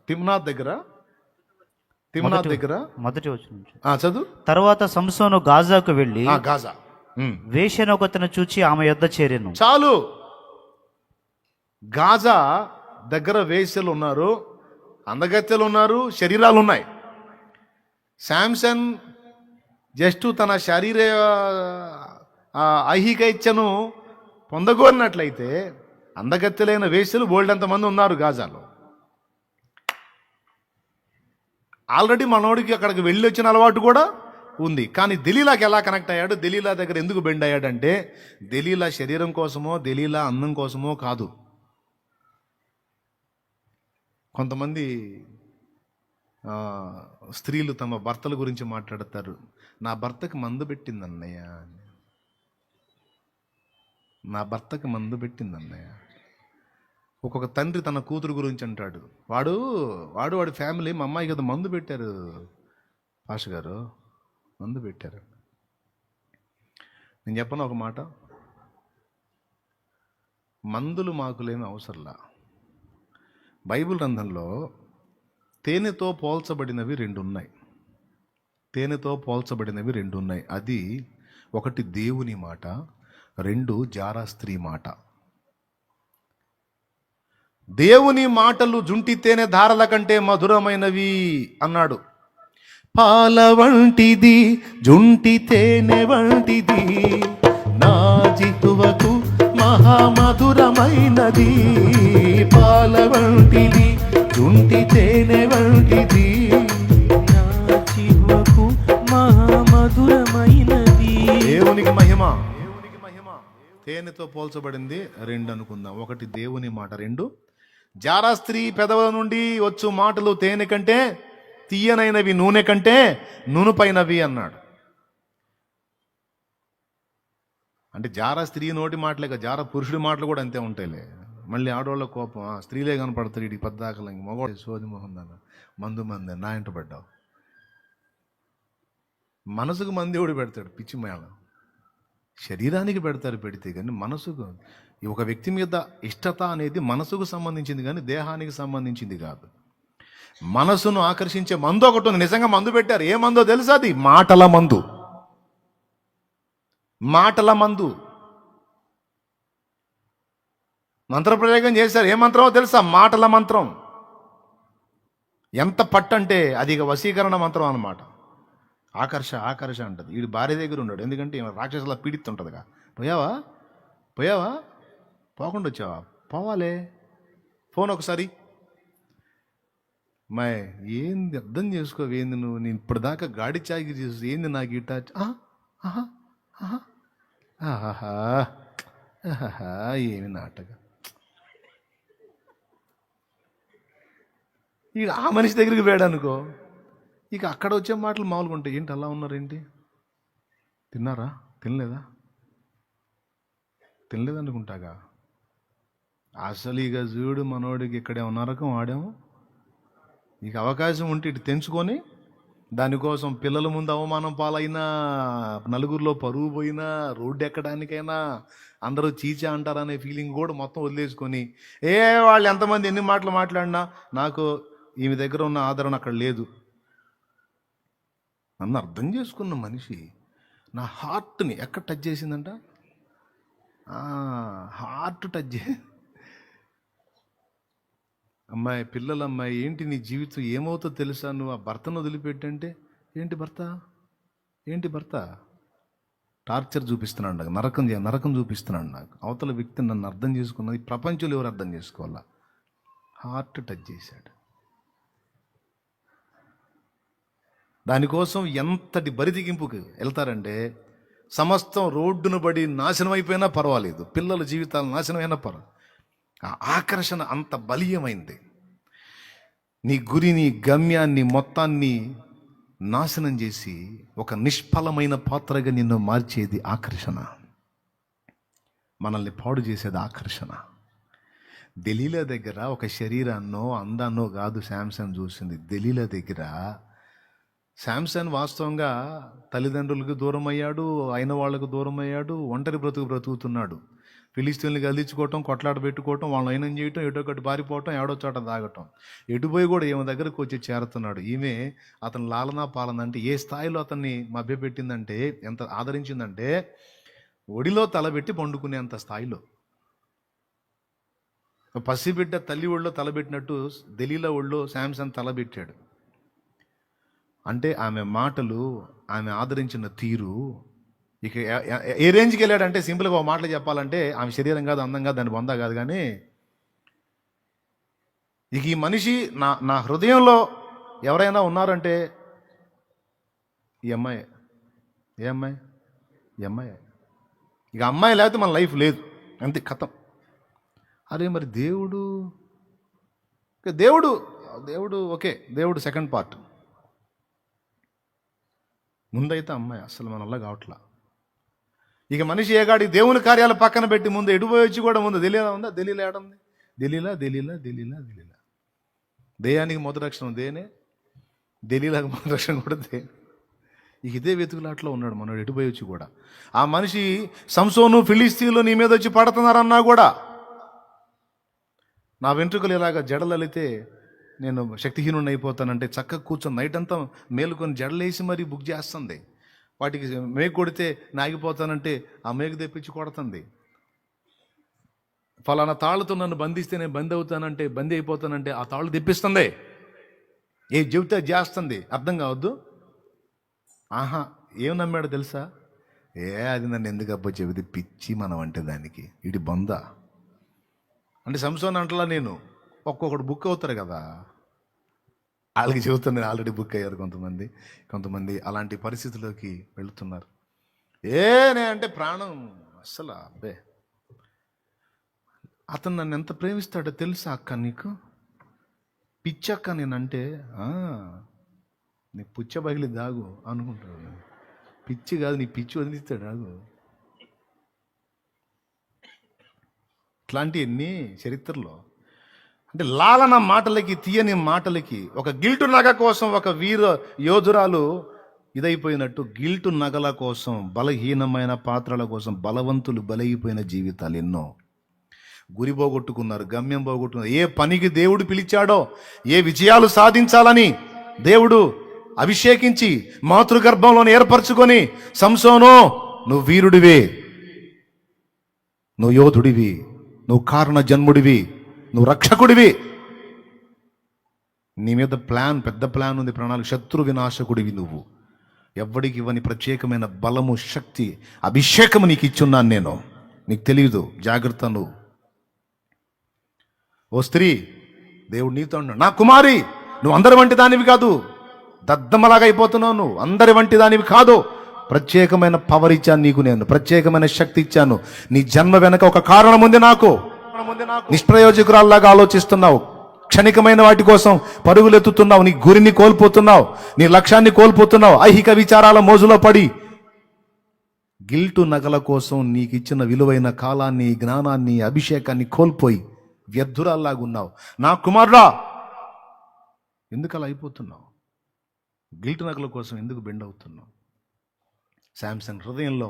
తిమ్నాథ్ దగ్గర మొదటి వచనం చదువు. తర్వాత సంసోను గాజాకు వెళ్ళి గాజా వేశ్యనొకతను చూచి ఆమె యొద్ద చేరెను. చాలు. గాజా దగ్గర వేశ్యలు ఉన్నారు, అందగత్తెలు ఉన్నారు, శరీరాలు ఉన్నాయి. శాంసన్ జస్ట్ తన శరీర ఐహిక ఇచ్చను పొందగోరినట్లయితే అందగత్తెలైన వేశ్యలు బోల్డంతమంది ఉన్నారు గాజాలో. ఆల్రెడీ మనోడికి అక్కడికి వెళ్ళి వచ్చిన అలవాటు కూడా ఉంది. కానీ దెలీలాకి ఎలా కనెక్ట్ అయ్యాడు? దెలీలా దగ్గర ఎందుకు బెండ్ అయ్యాడంటే దెలీలా శరీరం కోసమో దెలీలా అందం కోసమో కాదు. కొంతమంది స్త్రీలు తమ భర్తల గురించి మాట్లాడతారు. నా భర్తకి మందు పెట్టింది అన్నయ్య, నా భర్తకి మందు పెట్టింది అన్నయ్య. ఒక్కొక్క తండ్రి తన కూతురు గురించి అంటాడు, వాడి ఫ్యామిలీ మా అమ్మాయి కదా మందు పెట్టారు పాష గారు, మందు పెట్టారు. నేను చెప్పను ఒక మాట, మందులు మాకులేమి అవసరంలా. బైబిల్ గ్రంథంలో తేనెతో పోల్చబడినవి రెండు ఉన్నాయి. తేనెతో పోల్చబడినవి రెండు ఉన్నాయి. అది ఒకటి దేవుని మాట, రెండు జారా స్త్రీ మాట. దేవుని మాటలు జుంటి తేనె ధారల కంటే మధురమైనవి అన్నాడు. పాల వంటిది జుంటి తేనె వంటిది, నా జిహ్వకు మహామధురమైనది. పాల వంటిది జుంటి తేనె వంటిది, నా జిహ్వకు మహామధురమైనది. దేవునికి మహిమ. తేనెతో పోల్చబడింది రెండు అనుకుందాం. ఒకటి దేవుని మాట, రెండు జారా స్త్రీ పెదవుల నుండి వచ్చు మాటలు తేనె కంటే తీయనైనవి, నూనె కంటే నూనెపైనవి అన్నాడు. అంటే జారా స్త్రీ నోటి మాటలేక జారా పురుషుడి మాటలు కూడా అంతే ఉంటాయిలే. మళ్ళీ ఆడవాళ్ళ కోపం, స్త్రీలే కనపడతారు వీడికి పద్దాకలంగి, మగవాడు సోది మొహం దాన మందు నా ఇంట పడ్డావు. మనసుకు మంది ఎవడు పెడతాడు? పిచ్చి మేళం. శరీరానికి పెడతారు పెడితే, కానీ మనసుకు, ఒక వ్యక్తి మీద ఇష్టత అనేది మనసుకు సంబంధించింది కానీ దేహానికి సంబంధించింది కాదు. మనసును ఆకర్షించే మందు ఒకటి ఉంది. నిజంగా మందు పెట్టారు. ఏ మందో తెలుసా? అది మాటల మందు. మాటల మందు మంత్రప్రయోగం చేశారు. ఏ మంత్రమో తెలుసా? మాటల మంత్రం. ఎంత పట్టంటే అది ఇక వశీకరణ మంత్రం అన్నమాట. ఆకర్ష అంటది. వీడు భార్య దగ్గర ఉన్నాడు, ఎందుకంటే రాక్షసులా పీడిస్తుంటుందిగా. పోయావా పోకుండా వచ్చావా? పోవాలే, ఫోన్ ఒకసారి. మై ఏంది అర్థం చేసుకోవేంది నువ్వు? నేను ఇప్పటిదాకా గాడి చాకి చేసి ఏంది నాకు ఇట ఏమి నాటక, ఇక ఆ మనిషి దగ్గరికి పోయాడు అనుకో, ఇక అక్కడ వచ్చే మాటలు మామూలుగా ఉంటాయి. ఏంటి అలా ఉన్నారేంటి, తిన్నారా, తినలేదనుకుంటాగా. అసలు ఇక చూడు మనోడికి ఇక్కడేమో నరకం ఆడాము. ఇక అవకాశం ఉంటే ఇటు తెంచుకొని దానికోసం పిల్లల ముందు అవమానం పాలైనా, నలుగురిలో పరువు పోయినా, రోడ్డు ఎక్కడానికైనా అందరూ చీచా అంటారనే ఫీలింగ్ కూడా మొత్తం వదిలేసుకొని, వాళ్ళు ఎంతమంది ఎన్ని మాటలు మాట్లాడినా నాకు ఈమె దగ్గర ఉన్న ఆదరణ అక్కడ లేదు. నన్ను అర్థం చేసుకున్న మనిషి నా హార్ట్ని ఎక్కడ టచ్ చేసిందంట, హార్ట్ టచ్ చే అమ్మాయి, పిల్లలమ్మాయి, ఏంటి నీ జీవితం ఏమవుతుందో తెలుసా, నువ్వు ఆ భర్తను వదిలిపెట్టంటే ఏంటి భర్త టార్చర్ చూపిస్తున్నాడు నాకు, నరకం చూపిస్తున్నాడు నాకు. అవతల వ్యక్తి నన్ను అర్థం చేసుకున్నది ప్రపంచంలో ఎవరు అర్థం చేసుకోవాలా? హార్ట్ టచ్ చేశాడు. దానికోసం ఎంతటి బరిదిగింపుకి వెళ్తారంటే, సమస్తం రోడ్డును పడి నాశనం అయిపోయినా పర్వాలేదు, పిల్లల జీవితాలు నాశనమైనా పర్వాలేదు. ఆ ఆకర్షణ అంత బలీయమైంది. నీ గురిని, గమ్యాన్ని మొత్తాన్ని నాశనం చేసి ఒక నిష్ఫలమైన పాత్రగా నిన్ను మార్చేది ఆకర్షణ. మనల్ని పాడు చేసేది ఆకర్షణ. దెలీలా దగ్గర ఒక శరీరాన్నో అందాన్నో కాదు శాంసన్ చూసింది. దెలీలా దగ్గర శాంసన్ వాస్తవంగా తల్లిదండ్రులకు దూరం అయ్యాడు, అయిన వాళ్లకు దూరం అయ్యాడు, ఒంటరి బ్రతుకుతున్నాడు. ఫిలిస్తీన్లు గదిలించుకోవటం, కొట్లాట పెట్టుకోవటం, వాళ్ళని అయినం చేయటం, ఎటో ఒకటి పారిపోవటం, ఏడో చోట దాగటం. ఎటుపోయి కూడా ఈమె దగ్గరకు వచ్చి చేరుతున్నాడు. ఈమె అతను లాలనా పాలన అంటే ఏ స్థాయిలో అతన్ని మభ్యపెట్టిందంటే, ఎంత ఆదరించిందంటే, ఒడిలో తలబెట్టి పండుకునేంత స్థాయిలో. పసిబిడ్డ తల్లి ఒళ్ళో తలబెట్టినట్టు దెలీలా ఒళ్ళో శాంసన్ తలబెట్టాడు. అంటే ఆమె మాటలు, ఆమె ఆదరించిన తీరు, ఇక ఏ రేంజ్కి వెళ్ళాడంటే, సింపుల్గా ఒక మాటలు చెప్పాలంటే, ఆమె శరీరం కాదు, అందం కాదు, దాని బొంద కాదు, కానీ ఇక ఈ మనిషి నా హృదయంలో ఎవరైనా ఉన్నారంటే ఈ అమ్మాయి. ఏ అమ్మాయి? ఈ అమ్మాయి. ఇక అమ్మాయి లేకపోతే మన లైఫ్ లేదు, అంతే, కథం. అరే మరి దేవుడు ఓకే, దేవుడు సెకండ్ పార్ట్. ముందైతే అమ్మాయి. అసలు మన వల్ల కావట్లా. ఇక మనిషి ఏగాడి దేవుని కార్యాలు పక్కన పెట్టి ముందు ఎటుపోయి వచ్చి కూడా ముందు దెలీలా ఉందా? దెలీలా ఏడుంది? దెలీలా. దేయానికి మొదటి రక్షణ దేనే, దెలీలాకి మొదటి రక్షణ కూడా దే. ఇక ఇదే వెతుకులాట్లో ఉన్నాడు మనోడు ఎటుపోయి వచ్చి కూడా. ఆ మనిషి సంసోను, ఫిలిస్తీన్లు నీ మీద వచ్చి పడుతున్నారన్నా కూడా, నా వెంట్రుకలు ఇలాగా జడలలితే నేను శక్తిహీనుడిని అయిపోతానంటే చక్కగా కూర్చొని నైట్ అంతా మేలుకొని జడలేసి మరీ బుక్ చేస్తుంది. వాటికి మేకు కొడితే నాగిపోతానంటే ఆ మేకు తెప్పించి కొడుతుంది. ఫలానా తాళ్ళతో నన్ను బంధిస్తే నేను బందీ అవుతానంటే, బందీ అయిపోతానంటే ఆ తాళ్ళు తెప్పిస్తుంది. ఏ చెబితే చేస్తుంది. అర్థం కావద్దు. ఏం నమ్మాడో తెలుసా? అది నన్ను ఎందుకు అబ్బా చెబితే పిచ్చి మనం అంటే దానికి ఇటు బొంద అంటే. సంసోన్ అంటలా నేను ఒక్కొక్కడు బుక్ అవుతారు కదా, వాళ్ళకి చెబుతాను. ఆల్రెడీ బుక్ అయ్యారు కొంతమంది అలాంటి పరిస్థితుల్లోకి వెళుతున్నారు. అంటే ప్రాణం అస్సలు అబ్బే. అతను నన్ను ఎంత ప్రేమిస్తాడో తెలుసా అక్క నీకు? పిచ్చక్క నేనంటే నీ పుచ్చ బగిలి దాగు అనుకుంటాడు. పిచ్చి కాదు, నీ పిచ్చి వదిలిస్తాడు ఆగు. ఇట్లాంటివన్నీ చరిత్రలో అంటే లాలన మాటలకి, తీయని మాటలకి, ఒక గిల్టు నగ కోసం ఒక వీర యోధురాలు ఇదైపోయినట్టు, గిల్టు నగల కోసం, బలహీనమైన పాత్రల కోసం బలవంతులు బలైపోయిన జీవితాలు ఎన్నో. గురి పోగొట్టుకున్నారు, గమ్యం పోగొట్టుకున్నారు. ఏ పనికి దేవుడు పిలిచాడో, ఏ విజయాలు సాధించాలని దేవుడు అభిషేకించి మాతృగర్భంలోని ఏర్పరచుకొని, సంసోను నువ్వు వీరుడివి, నువ్వు యోధుడివి, నువ్వు కారణ జన్ముడివి, నువ్వు రక్షకుడివి, నీ మీద పెద్ద ప్లాన్ ఉంది, ప్రణాళిక. శత్రు వినాశకుడివి నువ్వు. ఎవ్వడికి ఇవ్వని ప్రత్యేకమైన బలము, శక్తి, అభిషేకము నీకు ఇచ్చున్నాను నేను. నీకు తెలియదు, జాగ్రత్త. నువ్వు ఓ స్త్రీ, దేవుడు నీతో ఉన్నాడు. నా కుమారి, నువ్వు అందరి వంటి దానివి కాదు, దద్దమ్మలాగా అయిపోతున్నావు. నువ్వు అందరి వంటి దానివి కాదు. ప్రత్యేకమైన పవర్ ఇచ్చాను నీకు, నేను ప్రత్యేకమైన శక్తి ఇచ్చాను. నీ జన్మ వెనక ఒక కారణం ఉంది నాకు. నిష్ప్రయోజకురాల్లాగా ఆలోచిస్తున్నావు, క్షణికమైన వాటి కోసం పరుగులెత్తుతున్నావు, నీ గురిని కోల్పోతున్నావు, నీ లక్ష్యాన్ని కోల్పోతున్నావు. ఐహిక విచారాల మోజులో పడి గిల్టు నగల కోసం నీకు ఇచ్చిన విలువైన కాలాన్ని, జ్ఞానాన్ని, అభిషేకాన్ని కోల్పోయి వ్యర్థురాల్లాగున్నావు. నా కుమారుడా, ఎందుకు అలా అయిపోతున్నావు? గిల్టు నగల కోసం ఎందుకు బెండ్ అవుతున్నావు? శాంసన్ హృదయంలో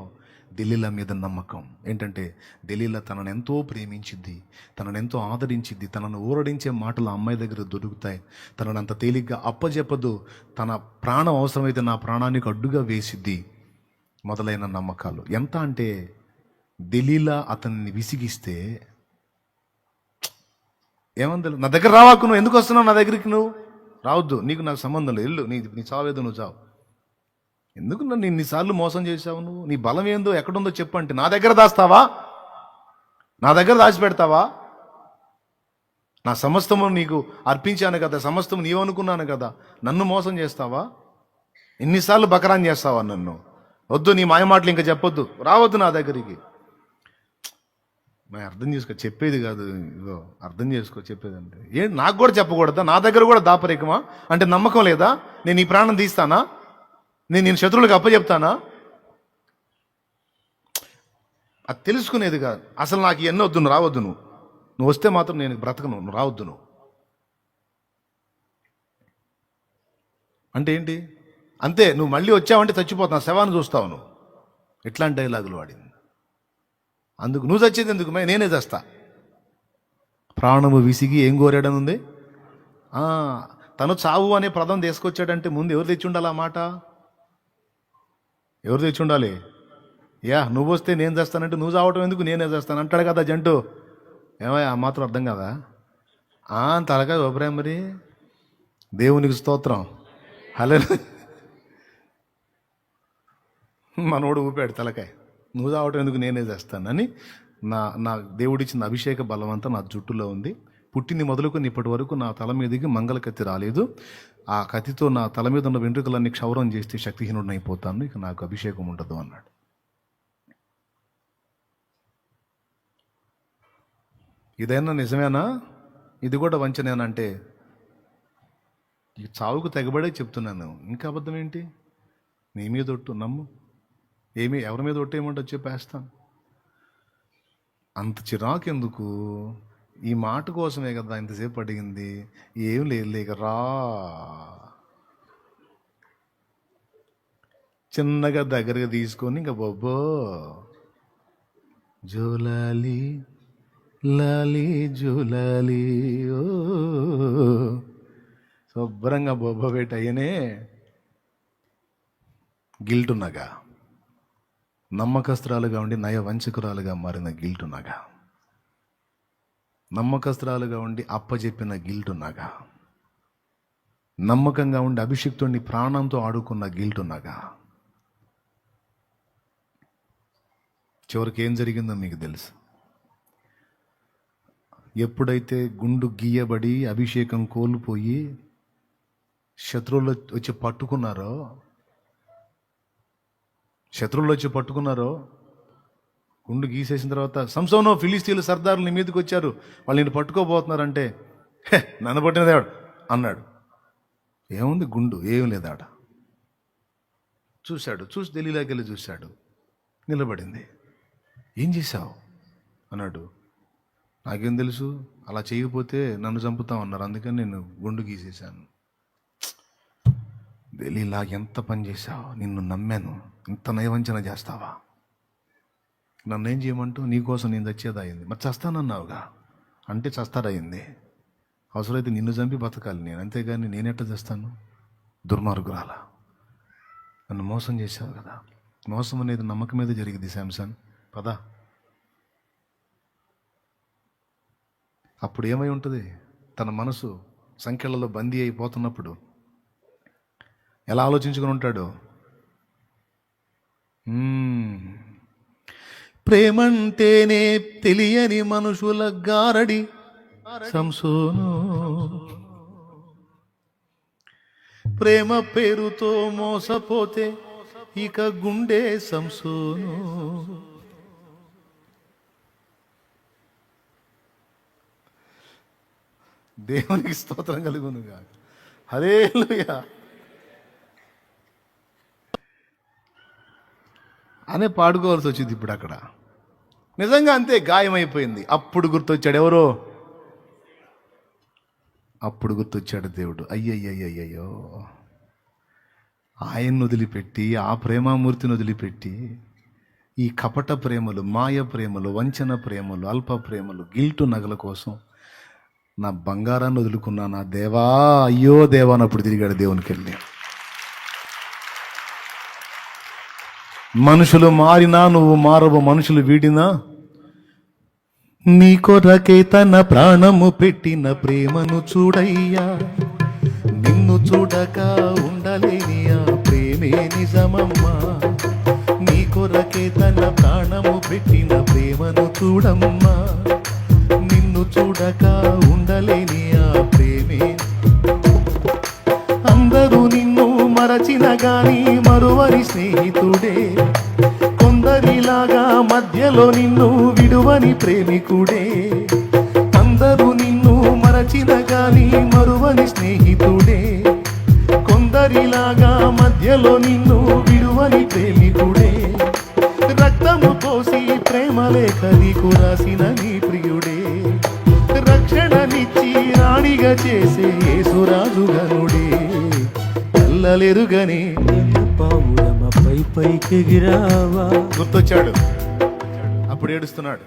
దెలీలా మీద నమ్మకం ఏంటంటే, దెలీలా తనను ఎంతో ప్రేమించిద్ది, తనను ఎంతో ఆదరించిద్ది, తనను ఊరడించే మాటలు ఆ అమ్మాయి దగ్గర దొరుకుతాయి, తనను అంత తేలిగ్గా అప్పజెప్పదు, తన ప్రాణం అవసరమైతే నా ప్రాణానికి అడ్డుగా వేసిద్ది మొదలైన నమ్మకాలు. ఎంత అంటే దెలీలా అతన్ని విసిగిస్తే, ఏమంది, నా దగ్గర రావాకు, నువ్వు ఎందుకు వస్తున్నావు నా దగ్గరికి, నువ్వు రావద్దు, నీకు నాకు సంబంధం లేదు, ఇల్లు నీ చావేదో నువ్వు చావు, ఎందుకు నన్ను ఇన్నిసార్లు మోసం చేశావు, నువ్వు నీ బలం ఏందో ఎక్కడుందో చెప్పు అంటే, నా దగ్గర దాస్తావా, నా దగ్గర దాచిపెడతావా? నా సమస్తము నీకు అర్పించాను కదా, సమస్తము నీవనుకున్నాను కదా, నన్ను మోసం చేస్తావా? ఇన్నిసార్లు బకరాన్ చేస్తావా నన్ను? వద్దు, నీ మాయమాటలు ఇంకా చెప్పొద్దు, రావద్దు నా దగ్గరికి. మరి అర్థం చేసుకో, చెప్పేది కాదు, ఇదో అర్థం చేసుకో చెప్పేదంటే. నాకు కూడా చెప్పకూడదా? నా దగ్గర కూడా దాపరికమా అంటే నమ్మకం లేదా? నేను ఈ ప్రాణం తీస్తానా? నేను శత్రువులకు అప్పచెప్తానా? అది తెలుసుకునేది కాదు. అసలు నాకు ఇవన్నీ వద్దు, నువ్వు రావద్దు, నువ్వు వస్తే మాత్రం నేను బ్రతకను, నువ్వు రావద్దు. నువ్వు అంటే ఏంటి? అంతే, నువ్వు మళ్ళీ వచ్చావంటే చచ్చిపోతాను, శవాన్ని చూస్తావు నువ్వు. ఇట్లాంటి డైలాగులు వాడింది. అందుకు నువ్వు చచ్చేది ఎందుకు, నేనే చేస్తా. ప్రాణము విసిగి ఏం కోరాడని ఉంది. తను చావు అనే పదం తీసుకొచ్చాడంటే ముందు ఎవరు తెచ్చి ఉండాలి ఆ మాట? ఎవరు తెచ్చి ఉండాలి? నువ్వు వస్తే నేను చేస్తానంటే నువ్వు చావటం ఎందుకు, నేనే చేస్తాను అంటాడు కదా జంటు. ఏమయ్యా, ఆ మాత్రం అర్థం కదా? తలకాయ ఓపరా మరి. దేవునికి స్తోత్రం. హలో, మనోడు ఊపాడు తలకాయ, నువ్వు చావటం ఎందుకు, నేనే చేస్తానని. నా దేవుడిచ్చిన అభిషేక బలం అంతా నా జుట్టులో ఉంది. పుట్టింది మొదలుకొని ఇప్పటి వరకు నా తల మీదకి మంగళ కత్తి రాలేదు. ఆ కత్తితో నా తల మీద ఉన్న వెంట్రుకలన్నీ క్షౌరం చేస్తే శక్తిహీనుడిని అయిపోతాను, ఇక నాకు అభిషేకం ఉండదు అన్నాడు. ఇదైనా నిజమేనా? ఇది కూడా వంచనేనంటే ఈ చావుకు తెగబడే చెప్తున్నాను. ఇంకా అబద్ధం ఏంటి? నీ మీద ఒట్టు, నమ్ము. ఎవరి మీద ఒట్టేయమంటే చెప్పేస్తాను. అంత చిరాకు ఎందుకు? ఈ మాట కోసమే కదా ఇంతసేపు అడిగింది. ఏం లేదు, ఇక రా. చిన్నగా దగ్గరగా తీసుకొని ఇంకా బొబ్బో జోలాలి లాలి జోలాలి, ఓ శుభ్రంగా బొబ్బ పెట్టయ్యనే. గిల్టున్నగా, నమ్మకస్తురాలుగా ఉండి నయవంచకురాలుగా మారిన గిల్టున్నగా, నమ్మకస్తురాలుగా ఉండి అప్పచెప్పిన గిల్టున్నగా, నమ్మకంగా ఉండి అభిషిక్తుడిని ప్రాణంతో ఆడుకున్న గిల్టున్నగా. చివరికి ఏం జరిగిందో మీకు తెలుసు. ఎప్పుడైతే గుండు గీయబడి అభిషేకం కోల్పోయి శత్రువులు వచ్చి పట్టుకున్నారో, గుండు గీసేసిన తర్వాత, సంసోను, ఫిలిస్తీన్లు సర్దారులు నీ మీదకి వచ్చారు, వాళ్ళు నేను పట్టుకోబోతున్నారంటే, నన్ను పట్టినదేవాడు అన్నాడు. ఏముంది, గుండు ఏం లేదాడ. చూసి దెలీలాకి వెళ్ళి చూశాడు, నిలబడింది. ఏం చేశావు అన్నాడు. నాకేం తెలుసు, అలా చేయకపోతే నన్ను చంపుతామన్నారు, అందుకని నేను గుండు గీసేశాను. దెలీలా, ఎంత పని చేశావు, నిన్ను నమ్మాను, ఇంత నయవంచన చేస్తావా? నన్నేం చేయమంటూ, నీకోసం నేను చచ్చేదయింది. మరి చస్తానన్నావుగా, అంటే చస్తాడయింది. అవసరమైతే నిన్ను చంపి బతకాలి నేను, అంతేగాని నేనెట్లా చేస్తాను? దుర్మార్గురాల, నన్ను మోసం చేశావు కదా. మోసం అనేది నమ్మకం మీద జరిగింది శాంసన్, పదా. అప్పుడు ఏమై ఉంటుంది? తన మనసు సంఖ్యలలో బందీ అయిపోతున్నప్పుడు ఎలా ఆలోచించుకుని ఉంటాడు? ప్రేమంటేనే తెలియని మనుషుల గారడి సంసోను, ప్రేమ పేరుతో మోసపోతే ఇక గుండె సంసోను. దేవునికి స్తోత్రం కలుగునుగా. హల్లెలూయా అనే పాడుకోవాల్సి వచ్చింది ఇప్పుడు అక్కడ. నిజంగా అంతే, గాయమైపోయింది. అప్పుడు గుర్తొచ్చాడు ఎవరో, అప్పుడు గుర్తొచ్చాడు దేవుడు. అయ్యయ్యయ్యయ్యో, ఆయన్ని వదిలిపెట్టి, ఆ ప్రేమామూర్తిని వదిలిపెట్టి, ఈ కపట ప్రేమలు, మాయ ప్రేమలు, వంచన ప్రేమలు, అల్ప ప్రేమలు, గిల్టు నగల కోసం నా బంగారాన్ని వదులుకున్నా నా దేవా, అయ్యో దేవా అన్నప్పుడు తిరిగాడు దేవునికి వెళ్ళి. మనుషులు మారినా నువ్వు మారవు, మనుషులు వీడినా నీ కొరకే తన ప్రాణము పెట్టిన ప్రేమను చూడయ్యా. నిన్ను చూడక ఉండలేని ఆ ప్రేమే నిజమమ్మా. నీ కొరకే తన ప్రాణము పెట్టిన ప్రేమను చూడమ్మా. నిన్ను చూడక ఉండలేని ఆ ప్రేమే. అందరూ నిన్ను మరచిన గాని మరువని స్నేహితుడే, కొందరిలాగా మధ్యలో నిన్ను విడువని ప్రేమికుడే. అందరూ నిన్ను మరచిన గాని మరువని స్నేహితుడే, కొందరిలాగా మధ్యలో నిన్ను విడువని ప్రేమికుడే. రక్తము పోసి ప్రేమ లేఖ నీకు రాసిన నీ ప్రియుడే, రక్షణనిచ్చి రాణిగా చేసే యేసురాజుగనుడే. కల్లలెరుగని పావులమపై పైకెగిరావా. గుర్తొచ్చాడు. అప్పుడు ఏడుస్తున్నాడు.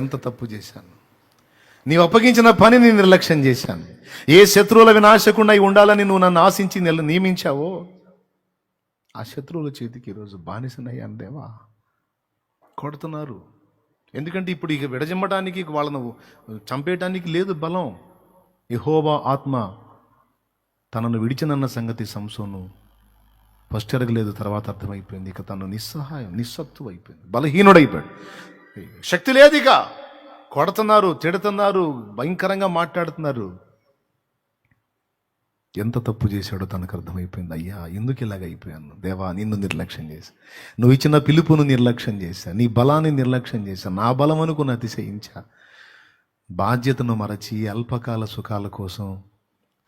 ఎంత తప్పు చేశాను, నీవు అప్పగించిన పనిని నిర్లక్ష్యం చేశాను. ఏ శత్రువుల వినాశకుండా ఉండాలని నువ్వు నన్ను ఆశించి నియమించావో, ఆ శత్రువుల చేతికి ఈరోజు బానిసనయ్యాను దేవా. కొడుతున్నారు. ఎందుకంటే ఇప్పుడు ఇక విడజిమ్మటానికి, వాళ్ళను చంపేయటానికి లేదు బలం. యెహోవా ఆత్మ తనను విడిచినన్న సంగతి సంసోను ఫస్ట్ ఎరగలేదు, తర్వాత అర్థమైపోయింది. ఇక తను నిస్సహాయం, నిస్సత్తు అయిపోయింది, బలహీనుడైపోయాడు. శక్తి లేదు ఇక. కొడుతున్నారు, తిడుతున్నారు, భయంకరంగా మాట్లాడుతున్నారు. ఎంత తప్పు చేశాడో తనకు అర్థమైపోయింది. అయ్యా ఎందుకు ఇలాగ అయిపోయాను దేవా, నిన్ను నిర్లక్ష్యం చేశా, నువ్వు ఇచ్చిన పిలుపును నిర్లక్ష్యం చేశా, నీ బలాన్ని నిర్లక్ష్యం చేశా, నా బలం అనుకుని అతిశయించా. బాధ్యతను మరచి అల్పకాల సుఖాల కోసం,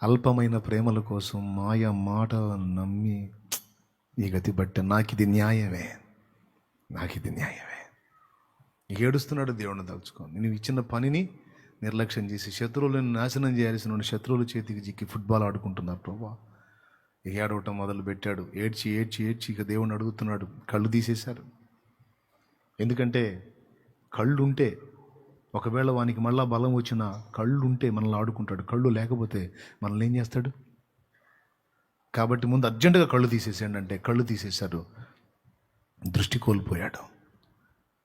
అల్పమైన ప్రేమల కోసం మాయ మాట నమ్మి ఈ గతి బట్ట. నాకిది న్యాయమే. ఏడుస్తున్నాడు దేవుడిని తలుచుకొని. నువ్వు ఇచ్చిన పనిని నిర్లక్ష్యం చేసి శత్రువులను నాశనం చేయాల్సిన శత్రువుల చేతికి చిక్కి ఫుట్బాల్ ఆడుకుంటున్నారు ప్రభా. ఏడవటం మొదలు పెట్టాడు. ఏడ్చి ఇక దేవుణ్ణి అడుగుతున్నాడు. కళ్ళు తీసేశారు. ఎందుకంటే కళ్ళుంటే, ఒకవేళ వానికి మళ్ళా బలం వచ్చినా, కళ్ళుంటే మనల్ని ఆడుకుంటాడు. కళ్ళు లేకపోతే మనల్ని ఏం చేస్తాడు? కాబట్టి ముందు అర్జెంటుగా కళ్ళు తీసేసాడు. అంటే కళ్ళు తీసేశారు. దృష్టి కోల్పోయాడు.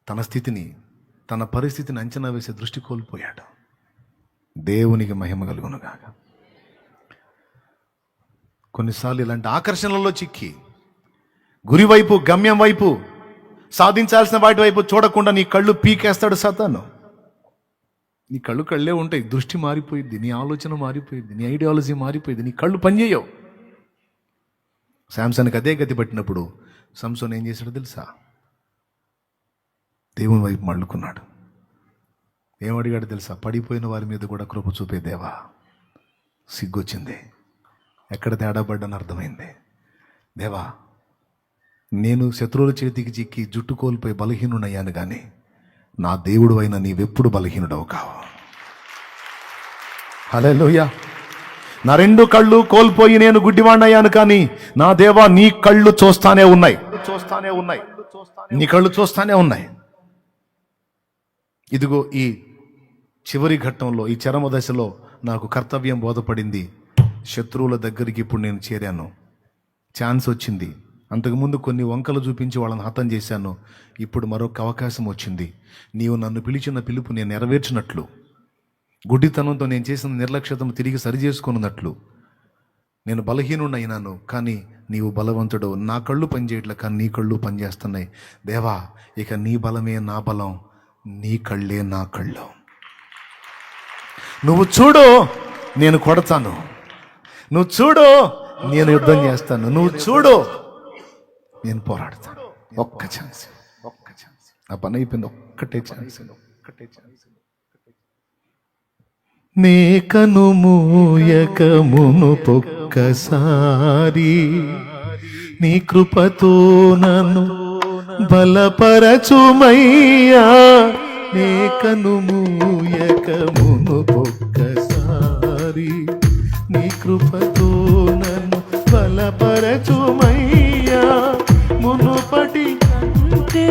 తన స్థితిని, తన పరిస్థితిని అంచనా వేసే దృష్టి కోల్పోయాడు. దేవునికి మహిమ కలుగునుగాక. కొన్నిసార్లు ఇలాంటి ఆకర్షణలలో చిక్కి, గురి వైపు, గమ్యం వైపు, సాధించాల్సిన వాటి వైపు చూడకుండా నీ కళ్ళు పీకేస్తాడు సాతాను. నీ కళ్ళే ఉంటాయి, దృష్టి మారిపోయింది, నీ ఆలోచన మారిపోయింది, నీ ఐడియాలజీ మారిపోయింది, నీ కళ్ళు పనిచేయవు. శాంసన్కి అదే గతి పట్టినప్పుడు సంసోన్ ఏం చేశాడో తెలుసా? దేవుని వైపు మళ్ళుకున్నాడు. ఏమడిగాడు తెలుసా? పడిపోయిన వారి మీద కూడా కృప చూపే దేవా. సిగ్గొచ్చింది, ఎక్కడ తేడా పడ్డని అర్థమైంది. దేవా, నేను శత్రువుల చేతికి చిక్కి జుట్టు కోల్పోయి బలహీనుడయ్యాను, కానీ నా దేవుడు అయిన నీవెప్పుడు బలహీనుడవు కావు. హల్లెలూయా. నా రెండు కళ్ళు కోల్పోయి నేను గుడ్డివాణ్ణయ్యాను, కానీ నా దేవా నీ కళ్ళు చూస్తానే ఉన్నాయి. నీ కళ్ళు చూస్తానే ఉన్నాయి. ఇదిగో ఈ చివరి ఘట్టంలో, ఈ చరమ దశలో నాకు కర్తవ్యం బోధపడింది. శత్రువుల దగ్గరికి ఇప్పుడు నేను చేరాను. ఛాన్స్ వచ్చింది. అంతకుముందు కొన్ని వంకలు చూపించి వాళ్ళని హతం చేశాను. ఇప్పుడు మరొక అవకాశం వచ్చింది. నీవు నన్ను పిలిచిన పిలుపు నేను నెరవేర్చినట్లు, గుడ్డితనంతో నేను చేసిన నిర్లక్ష్యతను తిరిగి సరిచేసుకున్నట్లు, నేను బలహీనుడైనాను, కానీ నీవు బలవంతుడు. నా కళ్ళు పనిచేయట్లే, కానీ నీ కళ్ళు పనిచేస్తున్నాయి. దేవా, ఇక నీ బలమే నా బలం, నీ కళ్ళే నా కళ్ళు. నువ్వు చూడు, నేను కొడతాను. నువ్వు చూడు, నేను యుద్ధం చేస్తాను. నువ్వు చూడు, నేను పోరాడతాను. ఒక్క ఛాన్స్. ఆ పని అయిపోయింది. ఒక్కటే ఛాన్స్. నే కనుమూయక మునుపొక్కసారి నీ కృపతో నన్ను బలపరచుమయ్యా. నే కనుమూయక మునుపొక్కసారి నీ కృపతో నన్ను బలపరచుమయ్యా. మునుపటి అంటే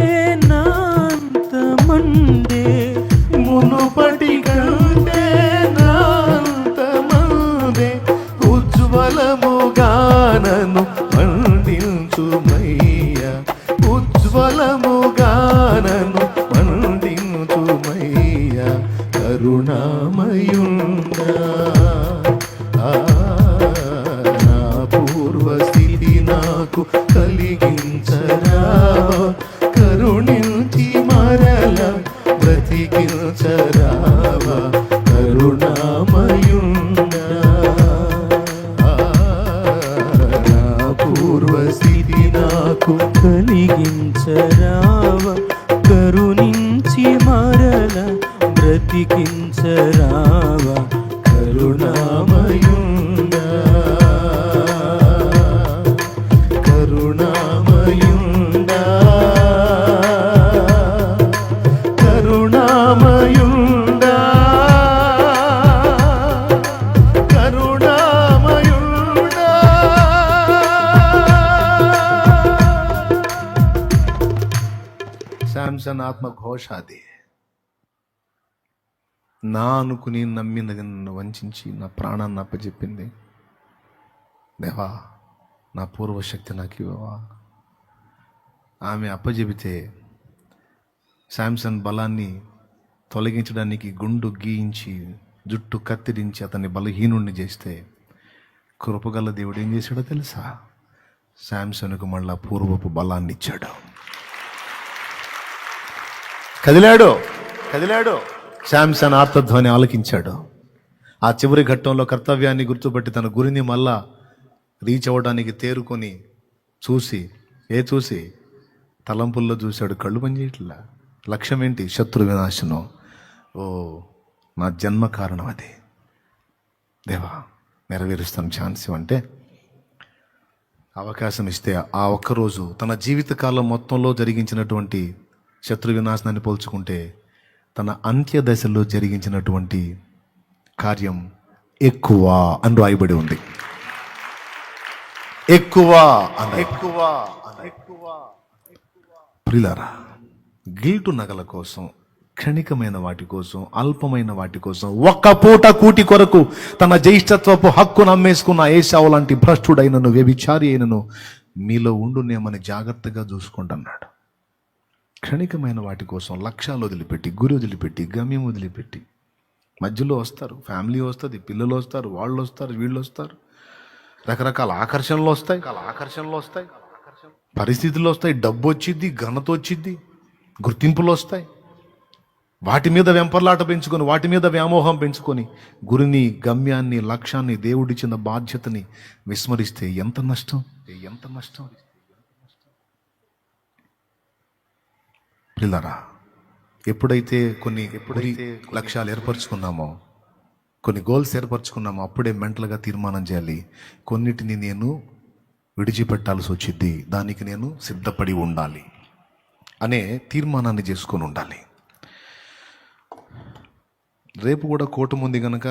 నాంత మండే మునుపటి కంటే నాంత మందే ఉజ్వలముగానను మండించుమయ్యా. ఉజ్వలముగానను మండించుమయ్యా. కరుణామయుండా నా పూర్వస్థితి నాకు కలిగించరావా. కరుణించి మరల బ్రతికించరావా. కరుణామయుండా నా పూర్వస్థితి నాకు కలిగించరావా. కరుణించి మరల బ్రతికించరావా. కరుణామయుండా కరుణామయుండా కరుణామయుండా కరుణామయుండా. శాంసన్ ఆత్మఘోష అది. నా అనుకుని నమ్మినది నన్ను వంచి నా ప్రాణాన్ని అప్పచెప్పింది. దేవా, నా పూర్వశక్తి నాకు ఇవ్వవా. ఆమె అప్పచెబితే శాంసన్ బలాన్ని తొలగించడానికి గుండు గీయించి జుట్టు కత్తిరించి అతన్ని బలహీనుణ్ణి చేస్తే కృపగల దేవుడు ఏం చేశాడో తెలుసా? శాంసన్కు మళ్ళా పూర్వపు బలాన్ని ఇచ్చాడు. కదిలాడు. శాంసన్ ఆర్తధ్వని ఆలకించాడు. ఆ చివరి ఘట్టంలో కర్తవ్యాన్ని గుర్తుపట్టి తన గురిని మళ్ళా రీచ్ అవ్వడానికి తేరుకొని చూసి తలంపుల్లో చూశాడు. కళ్ళు పనిచేయట్లా. లక్ష్యం ఏంటి? శత్రు వినాశనం. ఓ, నా జన్మ కారణం అది. దేవా, నెరవేరుస్తాను ఛాన్స్ అంటే అవకాశం ఇస్తే ఆ ఒక్కరోజు తన జీవితకాలం మొత్తంలో జరిగించినటువంటి శత్రు వినాశనాన్ని పోల్చుకుంటే తన అంత్య దశలో జరిగించినటువంటి కార్యం ఎక్కువ అని రాయబడి ఉంది. ఎక్కువ. ప్రియులారా, గిల్టు నగల కోసం, క్షణికమైన వాటి కోసం, అల్పమైన వాటి కోసం, ఒక్క పూట కూటి కొరకు తన జ్యేష్ఠత్వపు హక్కును అమ్మేసుకున్న ఏశావు లాంటి భ్రష్టుడైనను వ్యభిచారి అయినను మీలో ఉండునేమని జాగ్రత్తగా చూసుకుంటున్నాడు. క్షణికమైన వాటి కోసం లక్ష్యాలు వదిలిపెట్టి, గురి వదిలిపెట్టి, గమ్యం వదిలిపెట్టి మధ్యలో వస్తారు. ఫ్యామిలీ వస్తుంది, పిల్లలు వస్తారు, వాళ్ళు వస్తారు, వీళ్ళు వస్తారు, రకరకాల ఆకర్షణలు వస్తాయి, పరిస్థితులు వస్తాయి, డబ్బు వచ్చిద్ది, ఘనత వచ్చిద్ది, గుర్తింపులు వస్తాయి. వాటి మీద వెంపర్లాట పెంచుకొని, వాటి మీద వ్యామోహం పెంచుకొని గురిని, గమ్యాన్ని, లక్ష్యాన్ని, దేవుడిచ్చిన బాధ్యతని విస్మరిస్తే ఎంత నష్టం. పిల్లరా, ఎప్పుడైతే కొన్ని లక్ష్యాలు ఏర్పరచుకున్నామో, కొన్ని గోల్స్ ఏర్పరచుకున్నామో, అప్పుడే మెంటల్గా తీర్మానం చేయాలి. కొన్నిటిని నేను విడిచిపెట్టాల్సి వచ్చింది, దానికి నేను సిద్ధపడి ఉండాలి అనే తీర్మానాన్ని చేసుకొని ఉండాలి. రేపు కూడా కోర్టు ముందు కనుక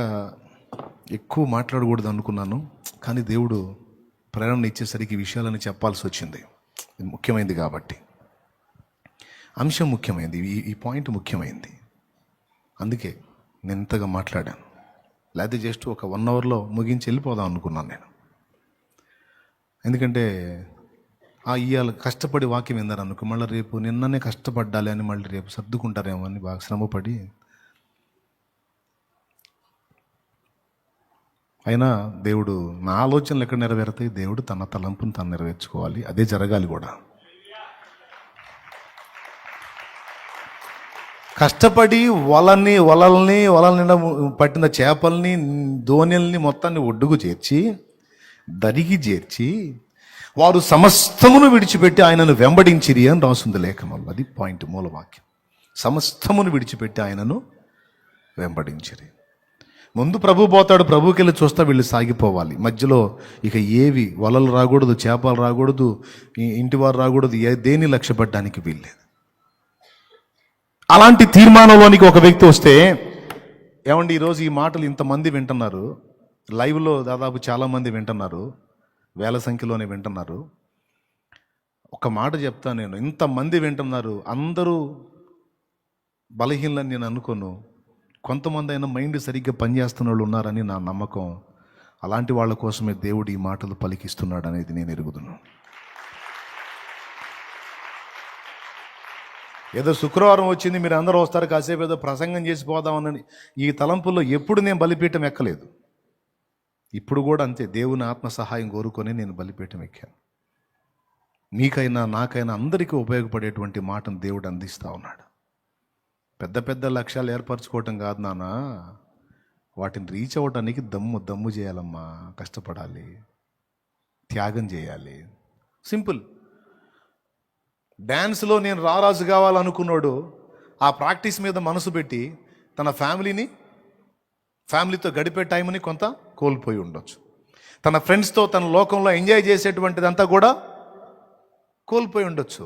ఎక్కువ మాట్లాడకూడదు అనుకున్నాను, కానీ దేవుడు ప్రేరణ ఇచ్చేసరికి విషయాలని చెప్పాల్సి వచ్చింది. ఇది ముఖ్యమైనది కాబట్టి, అంశం ముఖ్యమైనది, ఈ పాయింట్ ముఖ్యమైనది. అందుకే నేను ఇంతగా మాట్లాడాను. లేకపోతే జస్ట్ ఒక 1 అవర్లో ముగించి వెళ్ళిపోదాం అనుకున్నాను నేను. ఎందుకంటే ఇవాళ కష్టపడి వాక్యం ఏందని అనుకో, మళ్ళీ రేపు నిన్ననే కష్టపడ్డాలి అని మళ్ళీ రేపు సర్దుకుంటారేమో అని బాగా శ్రమపడి, అయినా దేవుడు నా ఆలోచనలు ఎక్కడ నెరవేరుతాయి? దేవుడు తన తలంపుని తను నెరవేర్చుకోవాలి, అదే జరగాలి కూడా. కష్టపడి వలల్ని పట్టిన చేపల్ని, దోణిల్ని మొత్తాన్ని ఒడ్డుకు చేర్చి, దరికి చేర్చి, వారు సమస్తమును విడిచిపెట్టి ఆయనను వెంబడించిరి అని రాస్తుంది లేఖనంలో. అది పాయింట్, మూలవాక్యం. సమస్తమును విడిచిపెట్టి ఆయనను వెంబడించిరి. ముందు ప్రభు పోతాడు, ప్రభుకి వెళ్ళి చూస్తా వీళ్ళు సాగిపోవాలి. మధ్యలో ఇక ఏవి వలలు రాకూడదు, చేపలు రాకూడదు, ఇంటి వారు రాకూడదు, దేని లక్ష్య పెట్టడానికి వీల్లేదు. అలాంటి తీర్మానంలోనికి ఒక వ్యక్తి వస్తే, ఏమండి ఈరోజు ఈ మాటలు ఇంతమంది వింటున్నారు, లైవ్లో దాదాపు చాలామంది వింటున్నారు, వేల సంఖ్యలోనే వింటున్నారు. ఒక మాట చెప్తాను నేను, ఇంతమంది వింటున్నారు, అందరూ బలహీనలని నేను అనుకోను. కొంతమంది అయినా మైండ్ సరిగ్గా పనిచేస్తున్న వాళ్ళు ఉన్నారని నా నమ్మకం. అలాంటి వాళ్ళ కోసమే దేవుడు ఈ మాటలు పలికిస్తున్నాడు అనేది నేను ఎరుగుదును. ఏదో శుక్రవారం వచ్చింది, మీరు అందరూ వస్తారు, కాసేపు ఏదో ప్రసంగం చేసి పోదామని ఈ తలంపుల్లో ఎప్పుడు నేను బలిపీఠం ఎక్కలేదు. ఇప్పుడు కూడా అంతే, దేవుని ఆత్మ సహాయం కోరుకొని నేను బలిపీఠం ఎక్కాను. మీకైనా నాకైనా అందరికీ ఉపయోగపడేటువంటి మాటను దేవుడు అందిస్తూ ఉన్నాడు. పెద్ద పెద్ద లక్ష్యాలు ఏర్పరచుకోవటం కాదు నాన్న, వాటిని రీచ్ అవ్వటానికి దమ్ము చేయాలమ్మా, కష్టపడాలి, త్యాగం చేయాలి. సింపుల్. డ్యాన్స్లో నేను రారాజు కావాలనుకున్నాడు ఆ ప్రాక్టీస్ మీద మనసు పెట్టి తన ఫ్యామిలీతో గడిపే టైంని కొంత కోల్పోయి ఉండొచ్చు. తన ఫ్రెండ్స్తో తన లోకంలో ఎంజాయ్ చేసేటువంటిదంతా కూడా కోల్పోయి ఉండొచ్చు.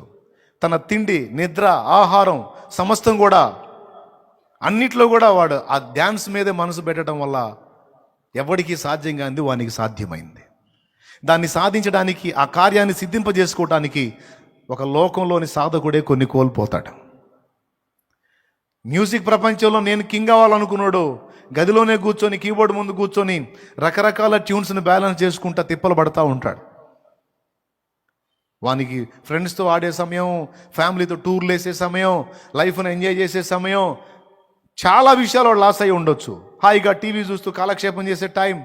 తన తిండి, నిద్ర, ఆహారం సమస్తం కూడా అన్నిట్లో కూడా వాడు ఆ డ్యాన్స్ మీదే మనసు పెట్టడం వల్ల ఎవరికి సాధ్యం కానిది వానికి సాధ్యమైంది. దాన్ని సాధించడానికి, ఆ కార్యాన్ని సిద్ధింపజేసుకోవడానికి ఒక లోకంలోని సాధకుడే కొన్ని కోల్పోతాడు. మ్యూజిక్ ప్రపంచంలో నేను కింగ్ అవ్వాలనుకున్నాడు గదిలోనే కూర్చొని కీబోర్డ్ ముందు కూర్చొని రకరకాల ట్యూన్స్ని బ్యాలెన్స్ చేసుకుంటా తిప్పలు పడతా ఉంటాడు. వానికి ఫ్రెండ్స్తో ఆడే సమయం, ఫ్యామిలీతో టూర్లు వేసే సమయం, లైఫ్ను ఎంజాయ్ చేసే సమయం, చాలా విషయాలు లాస్ అయి ఉండొచ్చు. హాయిగా టీవీ చూస్తూ కాలక్షేపం చేసే టైం,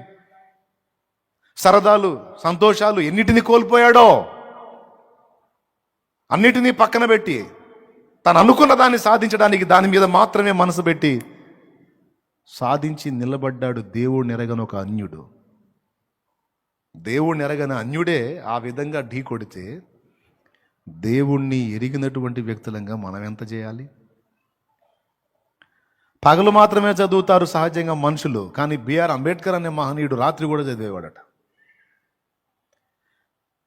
సరదాలు, సంతోషాలు ఎన్నిటిని కోల్పోయాడో. అన్నిటినీ పక్కన పెట్టి తను అనుకున్న దాన్ని సాధించడానికి దాని మీద మాత్రమే మనసు పెట్టి సాధించి నిలబడ్డాడు. దేవుడిని ఎరగని ఒక అన్యుడు, దేవుణ్ణి ఎరగని అన్యుడే ఆ విధంగా ఢీ కొడితే, దేవుణ్ణి ఎరిగినటువంటి వ్యక్తులంగా మనం ఎంత చేయాలి? పగలు మాత్రమే చదువుతారు సహజంగా మనుషులు, కానీ బిఆర్ అంబేద్కర్ అనే మహనీయుడు రాత్రి కూడా చదివేవాడట.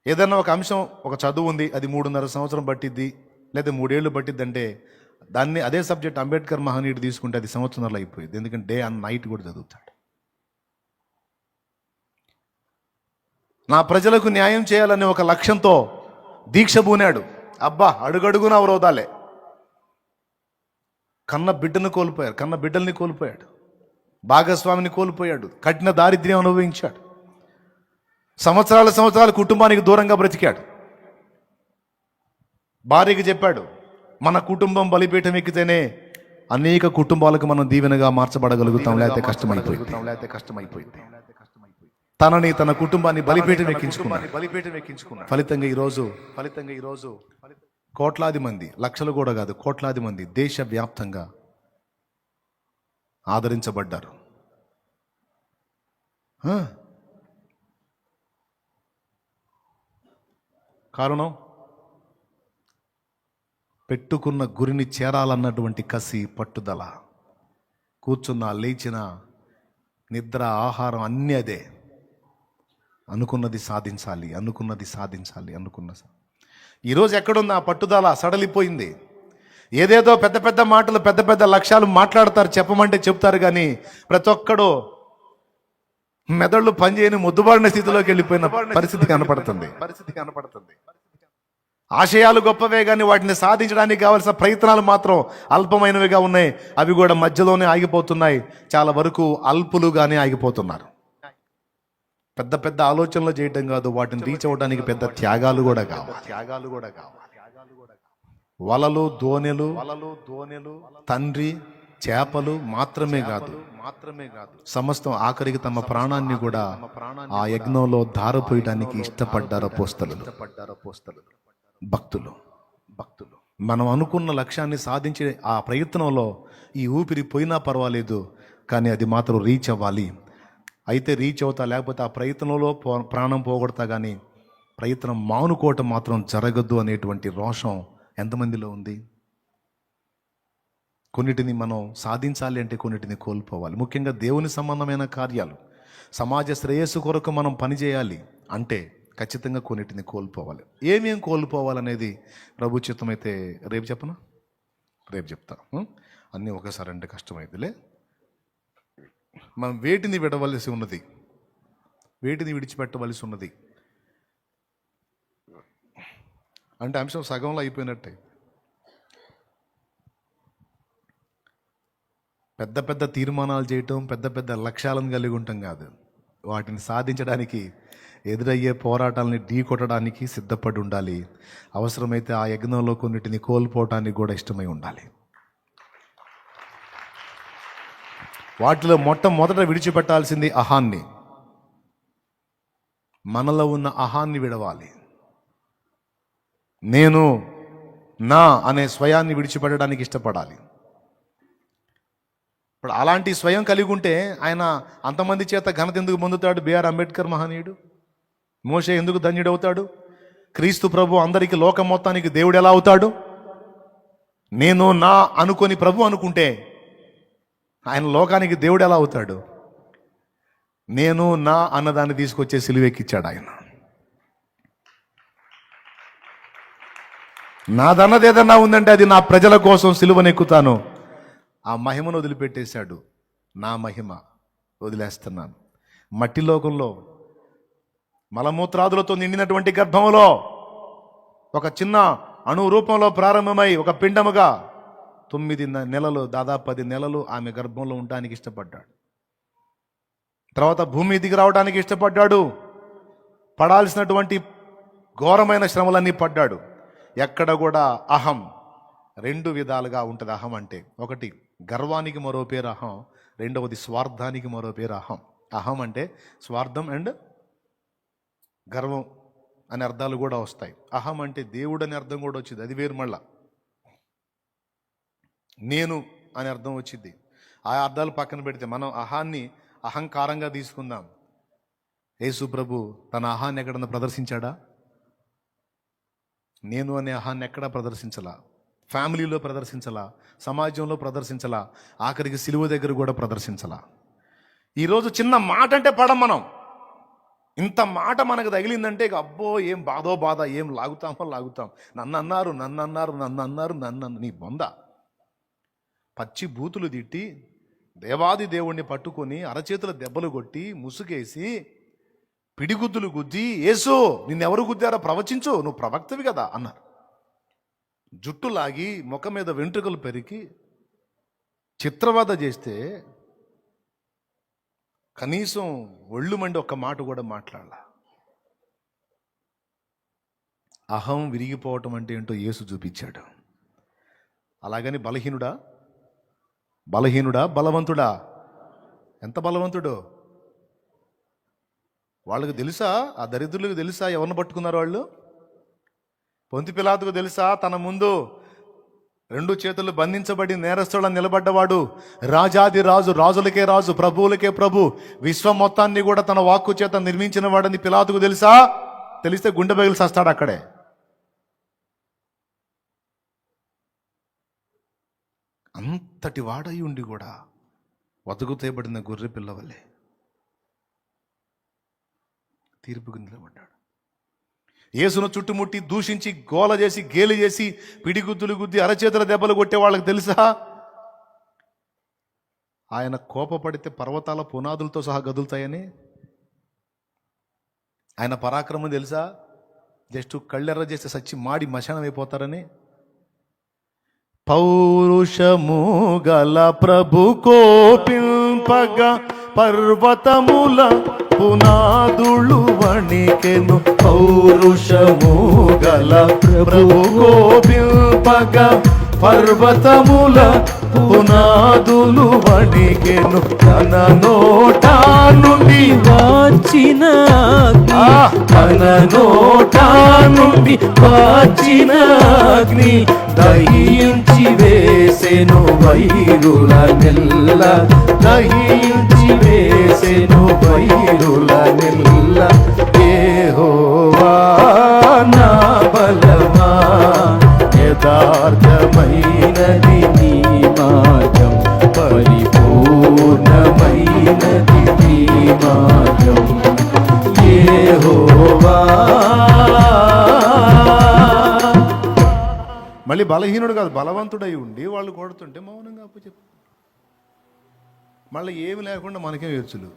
ఏదైనా ఒక అంశం, ఒక చదువు ఉంది, అది 3.5 సంవత్సరం పట్టిద్ది లేదా 3 ఏళ్ళు పట్టిద్ది అంటే దాన్ని అదే సబ్జెక్ట్ అంబేద్కర్ మహనీయుడు తీసుకుంటే అది సంవత్సరాలు అయిపోయింది. ఎందుకంటే డే అండ్ నైట్ కూడా చదువుతాడు. నా ప్రజలకు న్యాయం చేయాలనే ఒక లక్ష్యంతో దీక్ష పూనాడు. అబ్బా, అడుగడుగున అవరోధాలే. కన్న బిడ్డల్ని కోల్పోయాడు, భాగస్వామిని కోల్పోయాడు, కఠిన దారిద్ర్యం అనుభవించాడు, సంవత్సరాలు కుటుంబానికి దూరంగా బ్రతికాడు. భార్యకి చెప్పాడు, మన కుటుంబం బలిపీఠం ఎక్కితేనే అనేక కుటుంబాలకు మనం దీవెనగా మార్చబడగలుగుతాం, లేకపోతే కష్టమైపోయింది. తనని, తన కుటుంబాన్ని బలిపీఠం ఎక్కించుకున్నాడు. ఫలితంగా ఈరోజు కోట్లాది మంది, లక్షలు కూడా కాదు, కోట్లాది మంది దేశవ్యాప్తంగా ఆదరించబడ్డారు. కారణం, పెట్టుకున్న గురిని చేరాలన్నటువంటి కసి, పట్టుదల. కూర్చున్న, లేచిన, నిద్ర, ఆహారం అన్నీ అదే. అనుకున్నది సాధించాలి. ఈరోజు ఎక్కడుంది ఆ పట్టుదల? సడలిపోయింది. ఏదేదో పెద్ద పెద్ద మాటలు, పెద్ద పెద్ద లక్ష్యాలు మాట్లాడతారు, చెప్పమంటే చెప్తారు, కానీ ప్రతి ఒక్కడు మెదళ్ళు పనిచేయని ముద్దుబారిన స్థితిలోకి వెళ్ళిపోయిన పరిస్థితి కనపడుతుంది. ఆశయాలు గొప్పవే కానీ వాటిని సాధించడానికి కావాల్సిన ప్రయత్నాలు మాత్రం అల్పమైనవిగా ఉన్నాయి. అవి కూడా మధ్యలోనే ఆగిపోతున్నాయి. చాలా వరకు అల్పులుగానే ఆగిపోతున్నారు. పెద్ద పెద్ద ఆలోచనలు చేయటం కాదు, వాటిని రీచ్ అవ్వడానికి పెద్ద త్యాగాలు కూడా కావాలి. వలలు, దోణెలు, తండ్రి, చేపలు మాత్రమే కాదు, సమస్తం ఆఖరికి తమ ప్రాణాన్ని కూడా ఆ యజ్ఞంలో ధారపోయడానికి ఇష్టపడ్డారు అపోస్తలులు, భక్తులు. మనం అనుకున్న లక్ష్యాన్ని సాధించే ఆ ప్రయత్నంలో ఈ ఊపిరి పోయినా పర్వాలేదు, కానీ అది మాత్రం రీచ్ అవ్వాలి. అయితే రీచ్ అవుతా, లేకపోతే ఆ ప్రయత్నంలో ప్రాణం పోగొడతా, కానీ ప్రయత్నం మానుకోవటం మాత్రం జరగద్దు అనేటువంటి రోషం ఎంతమందిలో ఉంది? కొన్నిటిని మనం సాధించాలి అంటే కొన్నిటిని కోల్పోవాలి. ముఖ్యంగా దేవుని సంబంధమైన కార్యాలు, సమాజ శ్రేయస్సు కొరకు మనం పనిచేయాలి అంటే ఖచ్చితంగా కొన్నిటిని కోల్పోవాలి. ఏమేం కోల్పోవాలనేది ప్రభు చిత్తమైతే రేపు చెప్పనా? రేపు చెప్తా. అన్నీ ఒకసారి అంటే కష్టమైందిలే. మనం వేటిని విడవలసి ఉన్నది, వేటిని విడిచిపెట్టవలసి ఉన్నది అంటే అంశం సగంలో అయిపోయినట్టే. పెద్ద పెద్ద తీర్మానాలు చేయటం, పెద్ద పెద్ద లక్ష్యాలను కలిగి ఉంటాం కాదు, వాటిని సాధించడానికి ఎదురయ్యే పోరాటాలని ఢీ కొట్టడానికి సిద్ధపడి ఉండాలి. అవసరమైతే ఆ యజ్ఞంలో కొన్నిటిని కోల్పోవటానికి కూడా ఇష్టమై ఉండాలి. వాటిలో మొట్టమొదట విడిచిపెట్టాల్సింది అహాన్ని. మనలో ఉన్న అహాన్ని విడవాలి. నేను నా అనే స్వయాన్ని విడిచిపెట్టడానికి ఇష్టపడాలి. ఇప్పుడు అలాంటి స్వయం కలిగి ఉంటే ఆయన అంతమంది చేత ఘనత ఎందుకు పొందుతాడు? బిఆర్ అంబేద్కర్ మహనీయుడు. మోషే ఎందుకు ధన్యుడవుతాడు? క్రీస్తు ప్రభు అందరికీ లోకం మొత్తానికి దేవుడు ఎలా అవుతాడు? నేను నా అనుకొని ప్రభు అనుకుంటే ఆయన లోకానికి దేవుడు ఎలా అవుతాడు? నేను నా అన్నదాన్ని తీసుకొచ్చే సిలువెక్కిచ్చాడు ఆయన. నాదన్నది ఏదన్నా ఉందంటే అది నా ప్రజల కోసం సిలువనెక్కుతాను. ఆ మహిమను వదిలిపెట్టేశాడు. నా మహిమ వదిలేస్తున్నాను. మట్టి లోకంలో మలమూత్రాదులతో నిండినటువంటి గర్భంలో ఒక చిన్న అణు రూపంలో ప్రారంభమై ఒక పిండముగా 9 నెలలు, దాదాపు 10 నెలలు ఆమె గర్భంలో ఉండడానికి ఇష్టపడ్డాడు. తర్వాత భూమి దిగి రావడానికి ఇష్టపడ్డాడు. పడాల్సినటువంటి ఘోరమైన శ్రమలన్నీ పడ్డాడు. ఎక్కడ కూడా అహం 2 విధాలుగా ఉంటుంది. అహం అంటే ఒకటి గర్వానికి మరో పేరు అహం, రెండవది స్వార్థానికి మరో పేరు అహం. అహం అంటే స్వార్థం అండ్ గర్వం అనే అర్థాలు కూడా వస్తాయి. అహం అంటే దేవుడు అనే అర్థం కూడా వచ్చింది, అది వేరు. మళ్ళా నేను అనే అర్థం వచ్చింది. ఆ అర్థాలు పక్కన పెడితే మనం అహాన్ని అహంకారంగా తీసుకుందాం. యేసు ప్రభు తన అహాన్ని ఎక్కడన్నా ప్రదర్శించాడా? నేను అనే అహాన్ని ఎక్కడా ప్రదర్శించలా. ఫ్యామిలీలో ప్రదర్శించలా, సమాజంలో ప్రదర్శించలా, ఆఖరికి సిలువ దగ్గర కూడా ప్రదర్శించలా. ఈరోజు చిన్న మాట అంటే పడం మనం. ఇంత మాట మనకు తగిలిందంటే ఇక అబ్బో ఏం బాధో బాధ, ఏం లాగుతామో లాగుతాం. నన్ను అన్నారు, నన్ను అన్నారు, నన్ను అన్నారు, నన్ను నీ బొంద. పచ్చి బూతులు తిట్టి దేవాది దేవుణ్ణి పట్టుకొని అరచేతుల దెబ్బలు కొట్టి ముసుగేసి పిడిగుద్దులు గుద్ది, యేసు నిన్నెవరు గుద్దారో ప్రవచించు, నువ్వు ప్రవక్తవి కదా అన్నారు. జుట్టు లాగి ముఖం మీద వెంట్రుకలు పెరికి చిత్రవద చేస్తే కనీసం ఒళ్ళు మండి ఒక్క మాట కూడా మాట్లాడాల. అహం విరిగిపోవటం అంటే ఏంటో యేసు చూపించాడు. అలాగని బలహీనుడా బలవంతుడా? ఎంత బలవంతుడు? వాళ్ళకి తెలుసా? ఆ దరిద్రులకు తెలుసా ఎవరిని పట్టుకున్నారు వాళ్ళు? పొంతి పిలాతుకు తెలుసా? తన ముందు 2 చేతులు బంధించబడి నేరస్తులను నిలబడ్డవాడు, రాజాది రాజు, రాజులకే రాజు, ప్రభువులకే ప్రభు, విశ్వం మొత్తాన్ని కూడా తన వాక్కు చేత నిర్మించిన వాడని పిలాతుకు తెలుసా? తెలిస్తే గుండె బయలు సస్తాడు అక్కడే. అంతటి వాడై ఉండి కూడా వతుకు తేబడిన గొర్రె పిల్లవల్లే తీర్పుకు నిలబడ్డాడు. యేసును చుట్టుముట్టి దూషించి గోల చేసి గేలి చేసి పిడిగుద్దులు గుద్ది అరచేతుల దెబ్బలు కొట్టే వాళ్ళకి తెలుసా ఆయన కోపపడితే పర్వతాల పునాదులతో సహా గదులుతాయని? ఆయన పరాక్రమం తెలుసా? జస్ట్ కళ్ళెర్ర చేస్తే సచ్చి మాడి మశానం అయిపోతారని. పౌరుషము గల ప్రభు కోపింపగా పర్వతముల పునాదులు వణికెను. పౌరుషము గల ప్రభు కోపింపగా పర్వతముల పునాదులు వణికెను. తన నోటా నుండి వాచిన తన నోటా నుండి వాచిన అగ్ని దహించి వేసెను వైరుల నెల్ల, దహించి వేసెను వైరుల నెల్ల. యెహోవా నా బలమా, యథార్థమైనది నీ మాట. బలహీనుడు కాదు, బలవంతుడై ఉండి వాళ్ళు కొడుతుంటే మౌనంగా అప్పచెప్పు. మళ్ళీ ఏమి లేకుండా మనకేం ఎచ్చులు,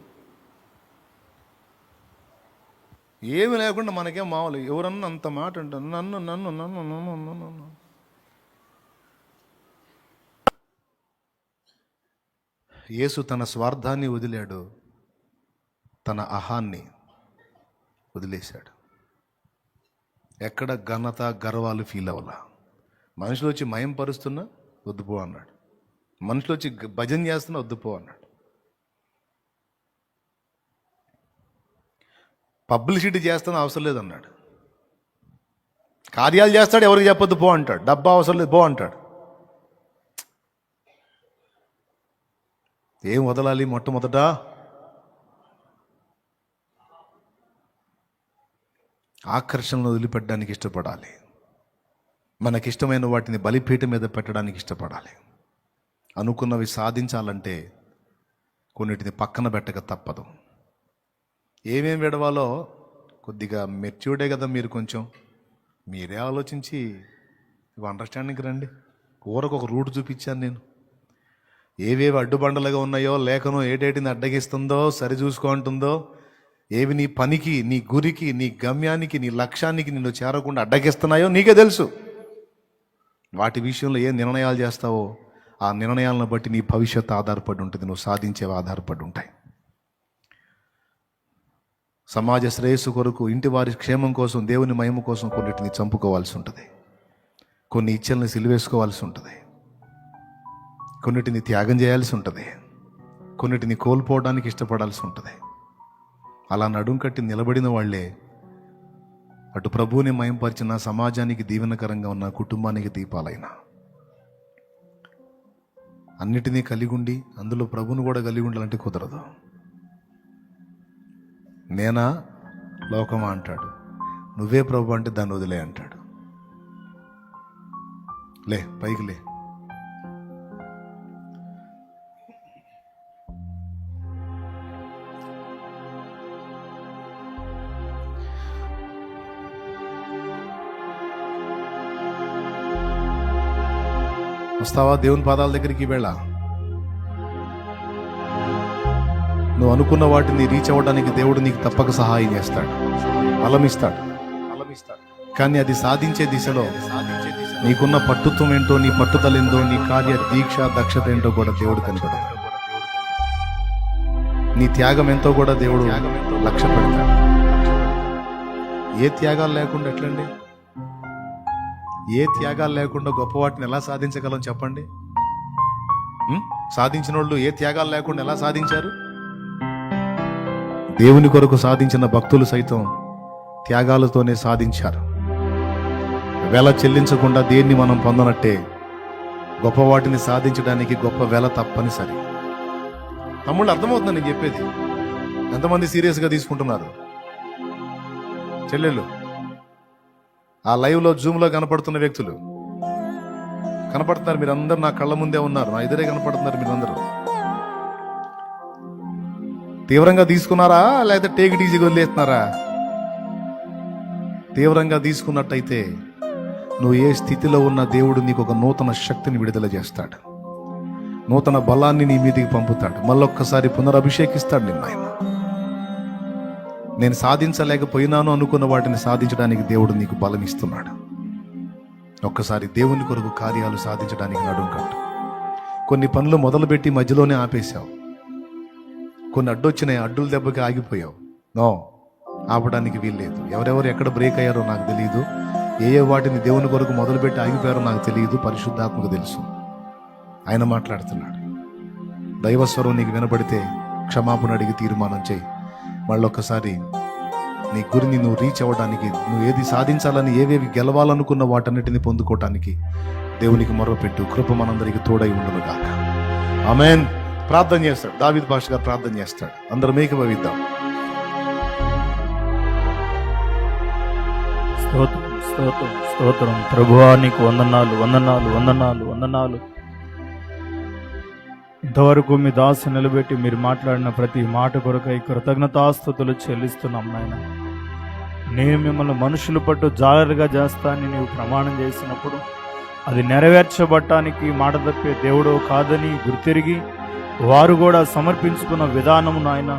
ఏమి లేకుండా మనకేం మామూలు. ఎవరన్నా అంత మాట అంటారు, నన్ను నన్ను నన్ను నన్ను నన్ను నన్ను. యేసు తన స్వార్థాన్ని వదిలాడు, తన అహాన్ని వదిలేశాడు. ఎక్కడ ఘనత గర్వాలు ఫీల్ అవ్వాల. మనుషులు వచ్చి మయం పరుస్తున్నా వద్దుపో అన్నాడు, మనుషులు వచ్చి భజన చేస్తున్నా వద్దుపో అన్నాడు. పబ్లిసిటీ చేస్తున్నా అవసరం లేదన్నాడు. కార్యాలు చేస్తాడు, ఎవరికి చెప్పొద్దు పో అంటాడు. డబ్బా అవసరం లేదు పో అంటాడు. ఏం వదలాలి? మొట్టమొదట ఆకర్షణను వదిలిపెట్టడానికి ఇష్టపడాలి. మనకిష్టమైన వాటిని బలిపీఠం మీద పెట్టడానికి ఇష్టపడాలి. అనుకున్నవి సాధించాలంటే కొన్నిటిని పక్కన పెట్టక తప్పదు. ఏమేం విడవాలో కొద్దిగా మెచ్యూర్డే కదా మీరు, కొంచెం మీరే ఆలోచించి అండర్స్టాండింగ్కి రండి. ఊరకు ఒక రూట్ చూపించాను నేను. ఏవేవి అడ్డుబండలుగా ఉన్నాయో, లేఖనం ఏటేటిని అడ్డగిస్తుందో సరి చూసుకుంటుందో, ఏవి నీ పనికి, నీ గురికి, నీ గమ్యానికి, నీ లక్ష్యానికి నిన్ను చేరకుండా అడ్డగిస్తున్నాయో నీకే తెలుసు. వాటి విషయంలో ఏ నిర్ణయాలు చేస్తావో ఆ నిర్ణయాలను బట్టి నీ భవిష్యత్తు ఆధారపడి ఉంటుంది, నువ్వు సాధించేవి ఆధారపడి ఉంటాయి. సమాజ శ్రేయస్సు కొరకు, ఇంటి వారి క్షేమం కోసం, దేవుని మహిమ కోసం కొన్నిటిని చంపుకోవాల్సి ఉంటుంది, కొన్ని ఇచ్చల్ని సిలివేసుకోవాల్సి ఉంటుంది, కొన్నిటిని త్యాగం చేయాల్సి ఉంటుంది, కొన్నిటిని కోల్పోవడానికి ఇష్టపడాల్సి ఉంటుంది. అలా నడుం కట్టి నిలబడిన వాళ్లే అటు ప్రభువుని మయంపరిచిన, సమాజానికి దీవెనకరంగా ఉన్న, కుటుంబానికి దీపాలైన. అన్నిటినీ కలిగి ఉండి అందులో ప్రభువును కూడా కలిగి ఉండాలంటే కుదరదు. నేనా లోకమా అంటాడు, నువ్వే ప్రభు అంటే దాన్ని వదిలే అంటాడు. లే పైకి లే. వస్తావా దేవుని పాదాల దగ్గరికి వేళ? నువ్వు అనుకున్న వాటిని రీచ్ అవ్వడానికి దేవుడు నీకు తప్పక సహాయం చేస్తాడు, బలమిస్తాడు. కానీ అది సాధించే దిశలో నీకున్న పట్టుత్వం ఏంటో, నీ పట్టుదల ఏంటో, నీ కార్య దీక్ష దక్షత ఏంటో కూడా దేవుడు కనిపెడతాడు. నీ త్యాగం ఎంతో కూడా దేవుడు లక్ష్య పెడతాడు. ఏ త్యాగాలు లేకుండా ఎట్లండి? ఏ త్యాగాలు లేకుండా గొప్ప వాటిని ఎలా సాధించగలం చెప్పండి? సాధించిన వాళ్ళు ఏ త్యాగాలు లేకుండా ఎలా సాధించారు? దేవుని కొరకు సాధించిన భక్తులు సైతం త్యాగాలతోనే సాధించారు. వెల చెల్లించకుండా దేన్ని మనం పొందనట్టే గొప్ప వాటిని సాధించడానికి గొప్ప వెల తప్పనిసరి. తమ్ముళ్ళు అర్థమవుతుందని నేను చెప్పేది? ఎంతమంది సీరియస్గా తీసుకుంటున్నారు? చెల్లెళ్ళు, ఆ లైవ్లో జూమ్లో కనపడుతున్న వ్యక్తులు కనపడుతున్నారు, మీరందరూ నా కళ్ళ ముందే ఉన్నారు, నా ఎదురే కనపడుతున్నారు. మీరందరూ తీవ్రంగా తీసుకున్నారా లేకపోతే టేక్ ఇట్ ఈజీగా వదిలేస్తున్నారా? తీవ్రంగా తీసుకున్నట్టయితే నువ్వు ఏ స్థితిలో ఉన్న దేవుడు నీకు ఒక నూతన శక్తిని విడుదల చేస్తాడు, నూతన బలాన్ని నీ మీదికి పంపుతాడు, మళ్ళొక్కసారి పునరభిషేకిస్తాడు నిన్ను ఆయన. నేను సాధించలేకపోయినాను అనుకున్న వాటిని సాధించడానికి దేవుడు నీకు బలం ఇస్తున్నాడు. ఒక్కసారి దేవుని కొరకు కార్యాలు సాధించడానికి నడుం కట్టు. కొన్ని పనులు మొదలుపెట్టి మధ్యలోనే ఆపేశావు, కొన్ని అడ్డొచ్చినాయి, అడ్డుల దెబ్బకి ఆగిపోయావు. నో, ఆపడానికి వీల్లేదు. ఎవరెవరు ఎక్కడ బ్రేక్ అయ్యారో నాకు తెలియదు, ఏ వాటిని దేవుని కొరకు మొదలుపెట్టి ఆగిపోయారో నాకు తెలియదు. పరిశుద్ధాత్మకు తెలుసు. ఆయన మాట్లాడుతున్నాడు. దైవస్వరం నీకు వినబడితే క్షమాపణ అడిగి తీర్మానం చేయి. మళ్ళొక్కసారి నీ గురిని నువ్వు రీచ్ అవ్వడానికి, నువ్వు ఏది సాధించాలని, ఏవేవి గెలవాలనుకున్న వాటన్నిటిని పొందుకోవటానికి దేవునికి మొరపెట్టు. కృప మనందరికి తోడై ఉండును గాక. ఆమేన్. ప్రార్థన చేస్తాడు దావీదు పాషా గారు, ప్రార్థన చేస్తాడు. అందరం ఏకీభవిద్దాం. స్తోత్రం స్తోత్రం స్తోత్రం. ప్రభువా నీకు వందనాలు వందనాలు వందనాలు వందనాలు. ఇంతవరకు మీ దాసు నిలబెట్టి మీరు మాట్లాడిన ప్రతి మాట కొరకై కృతజ్ఞతాస్తుతులు చెల్లిస్తున్నాం నాయన. నేను మిమ్మల్ని మనుషులు పట్టు జాలరుగా చేస్తానని నీవు ప్రమాణం చేసినప్పుడు అది నెరవేర్చబడటానికి మాట తప్పే దేవుడో కాదని గుర్తిరిగి వారు కూడా సమర్పించుకున్న విధానము నాయన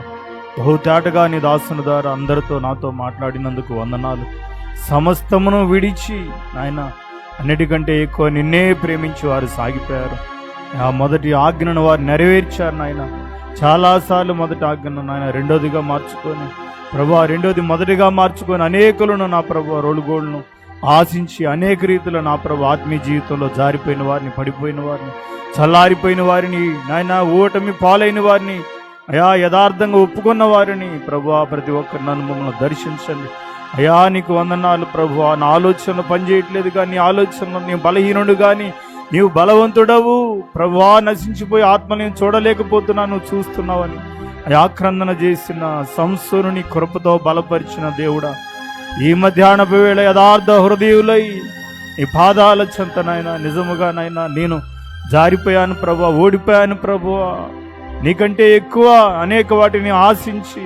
బహుతేటగా నీ దాసుని ద్వారా అందరితో నాతో మాట్లాడినందుకు వందనాలు. సమస్తమును విడిచి నాయన అన్నిటికంటే ఎక్కువ నిన్నే ప్రేమించి వారు సాగిపోయారు. ఆ మొదటి ఆజ్ఞను వారు నెరవేర్చారు నాయన. చాలాసార్లు మొదటి ఆజ్ఞను నాయన రెండోదిగా మార్చుకొని ప్రభా, రెండోది మొదటిగా మార్చుకొని అనేకులను నా ప్రభు రోలుగోళ్ళను ఆశించి అనేక రీతిలో నా ప్రభు ఆత్మీయ జీవితంలో జారిపోయిన వారిని, పడిపోయిన వారిని, చల్లారిపోయిన వారిని నాయన, ఓటమి పాలైన వారిని, అయా యథార్థంగా ఒప్పుకున్న వారిని ప్రభా ప్రతి ఒక్కరు నన్ను మమ్మల్ని దర్శించండి. అయా నీకు వందనాలు ప్రభు. నా ఆలోచనలు పనిచేయట్లేదు కానీ నీ ఆలోచనలు, నేను బలహీనుడు కానీ నీవు బలవంతుడవు ప్రభువా. నశించిపోయి ఆత్మ నేను చూడలేకపోతున్నాను, నువ్వు చూస్తున్నావని ఆక్రందన చేసిన సంసోనుని కృపతో బలపరిచిన దేవుడా, ఈ మధ్యాహ్నపు వేళ యథార్థ హృదయులై ఈ పాదాల చెంతనైనా నిజముగానైనా నేను జారిపోయాను ప్రభువా, ఓడిపోయాను ప్రభువా. నీకంటే ఎక్కువ అనేక వాటిని ఆశించి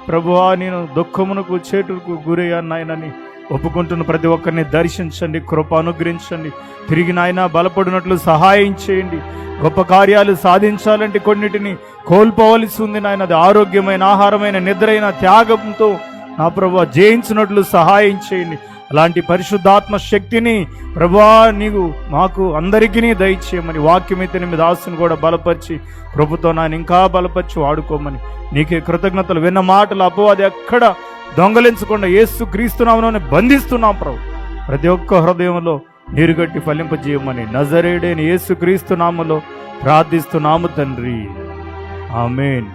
ప్రభువా నేను దుఃఖమునకు చేటుకు గురయ్యాను నాయనని ఒప్పుకుంటున్న ప్రతి ఒక్కరిని దర్శించండి, కృప అనుగ్రహించండి. తిరిగి నాయన బలపడినట్లు సహాయం చేయండి. గొప్ప కార్యాలు సాధించాలంటే కొన్నిటిని కోల్పోవలసి ఉంది నాయన. అది ఆరోగ్యమైన, ఆహారమైన, నిద్రైన, త్యాగంతో నా ప్రభువా జయించినట్లు సహాయం చేయండి. అలాంటి పరిశుద్ధాత్మ శక్తిని ప్రభువా నీవు మాకు అందరికీ దయచేయమని వాక్యమైతే మీ దాసుని కూడా బలపరిచి ప్రభుతో నాయన ఇంకా బలపరిచి వాడుకోమని నీకే కృతజ్ఞతలు. విన్న మాటలు అపవాది ఎక్కడ దొంగలించకుండా యేసు క్రీస్తు నామమున బంధిస్తున్నాం ప్రభు. ప్రతి ఒక్క హృదయంలో నీరుగట్టి ఫలింపజేయమని నజరేయుడైన యేసు క్రీస్తు నామములో ప్రార్థిస్తున్నాము తండ్రి. ఆమేన్.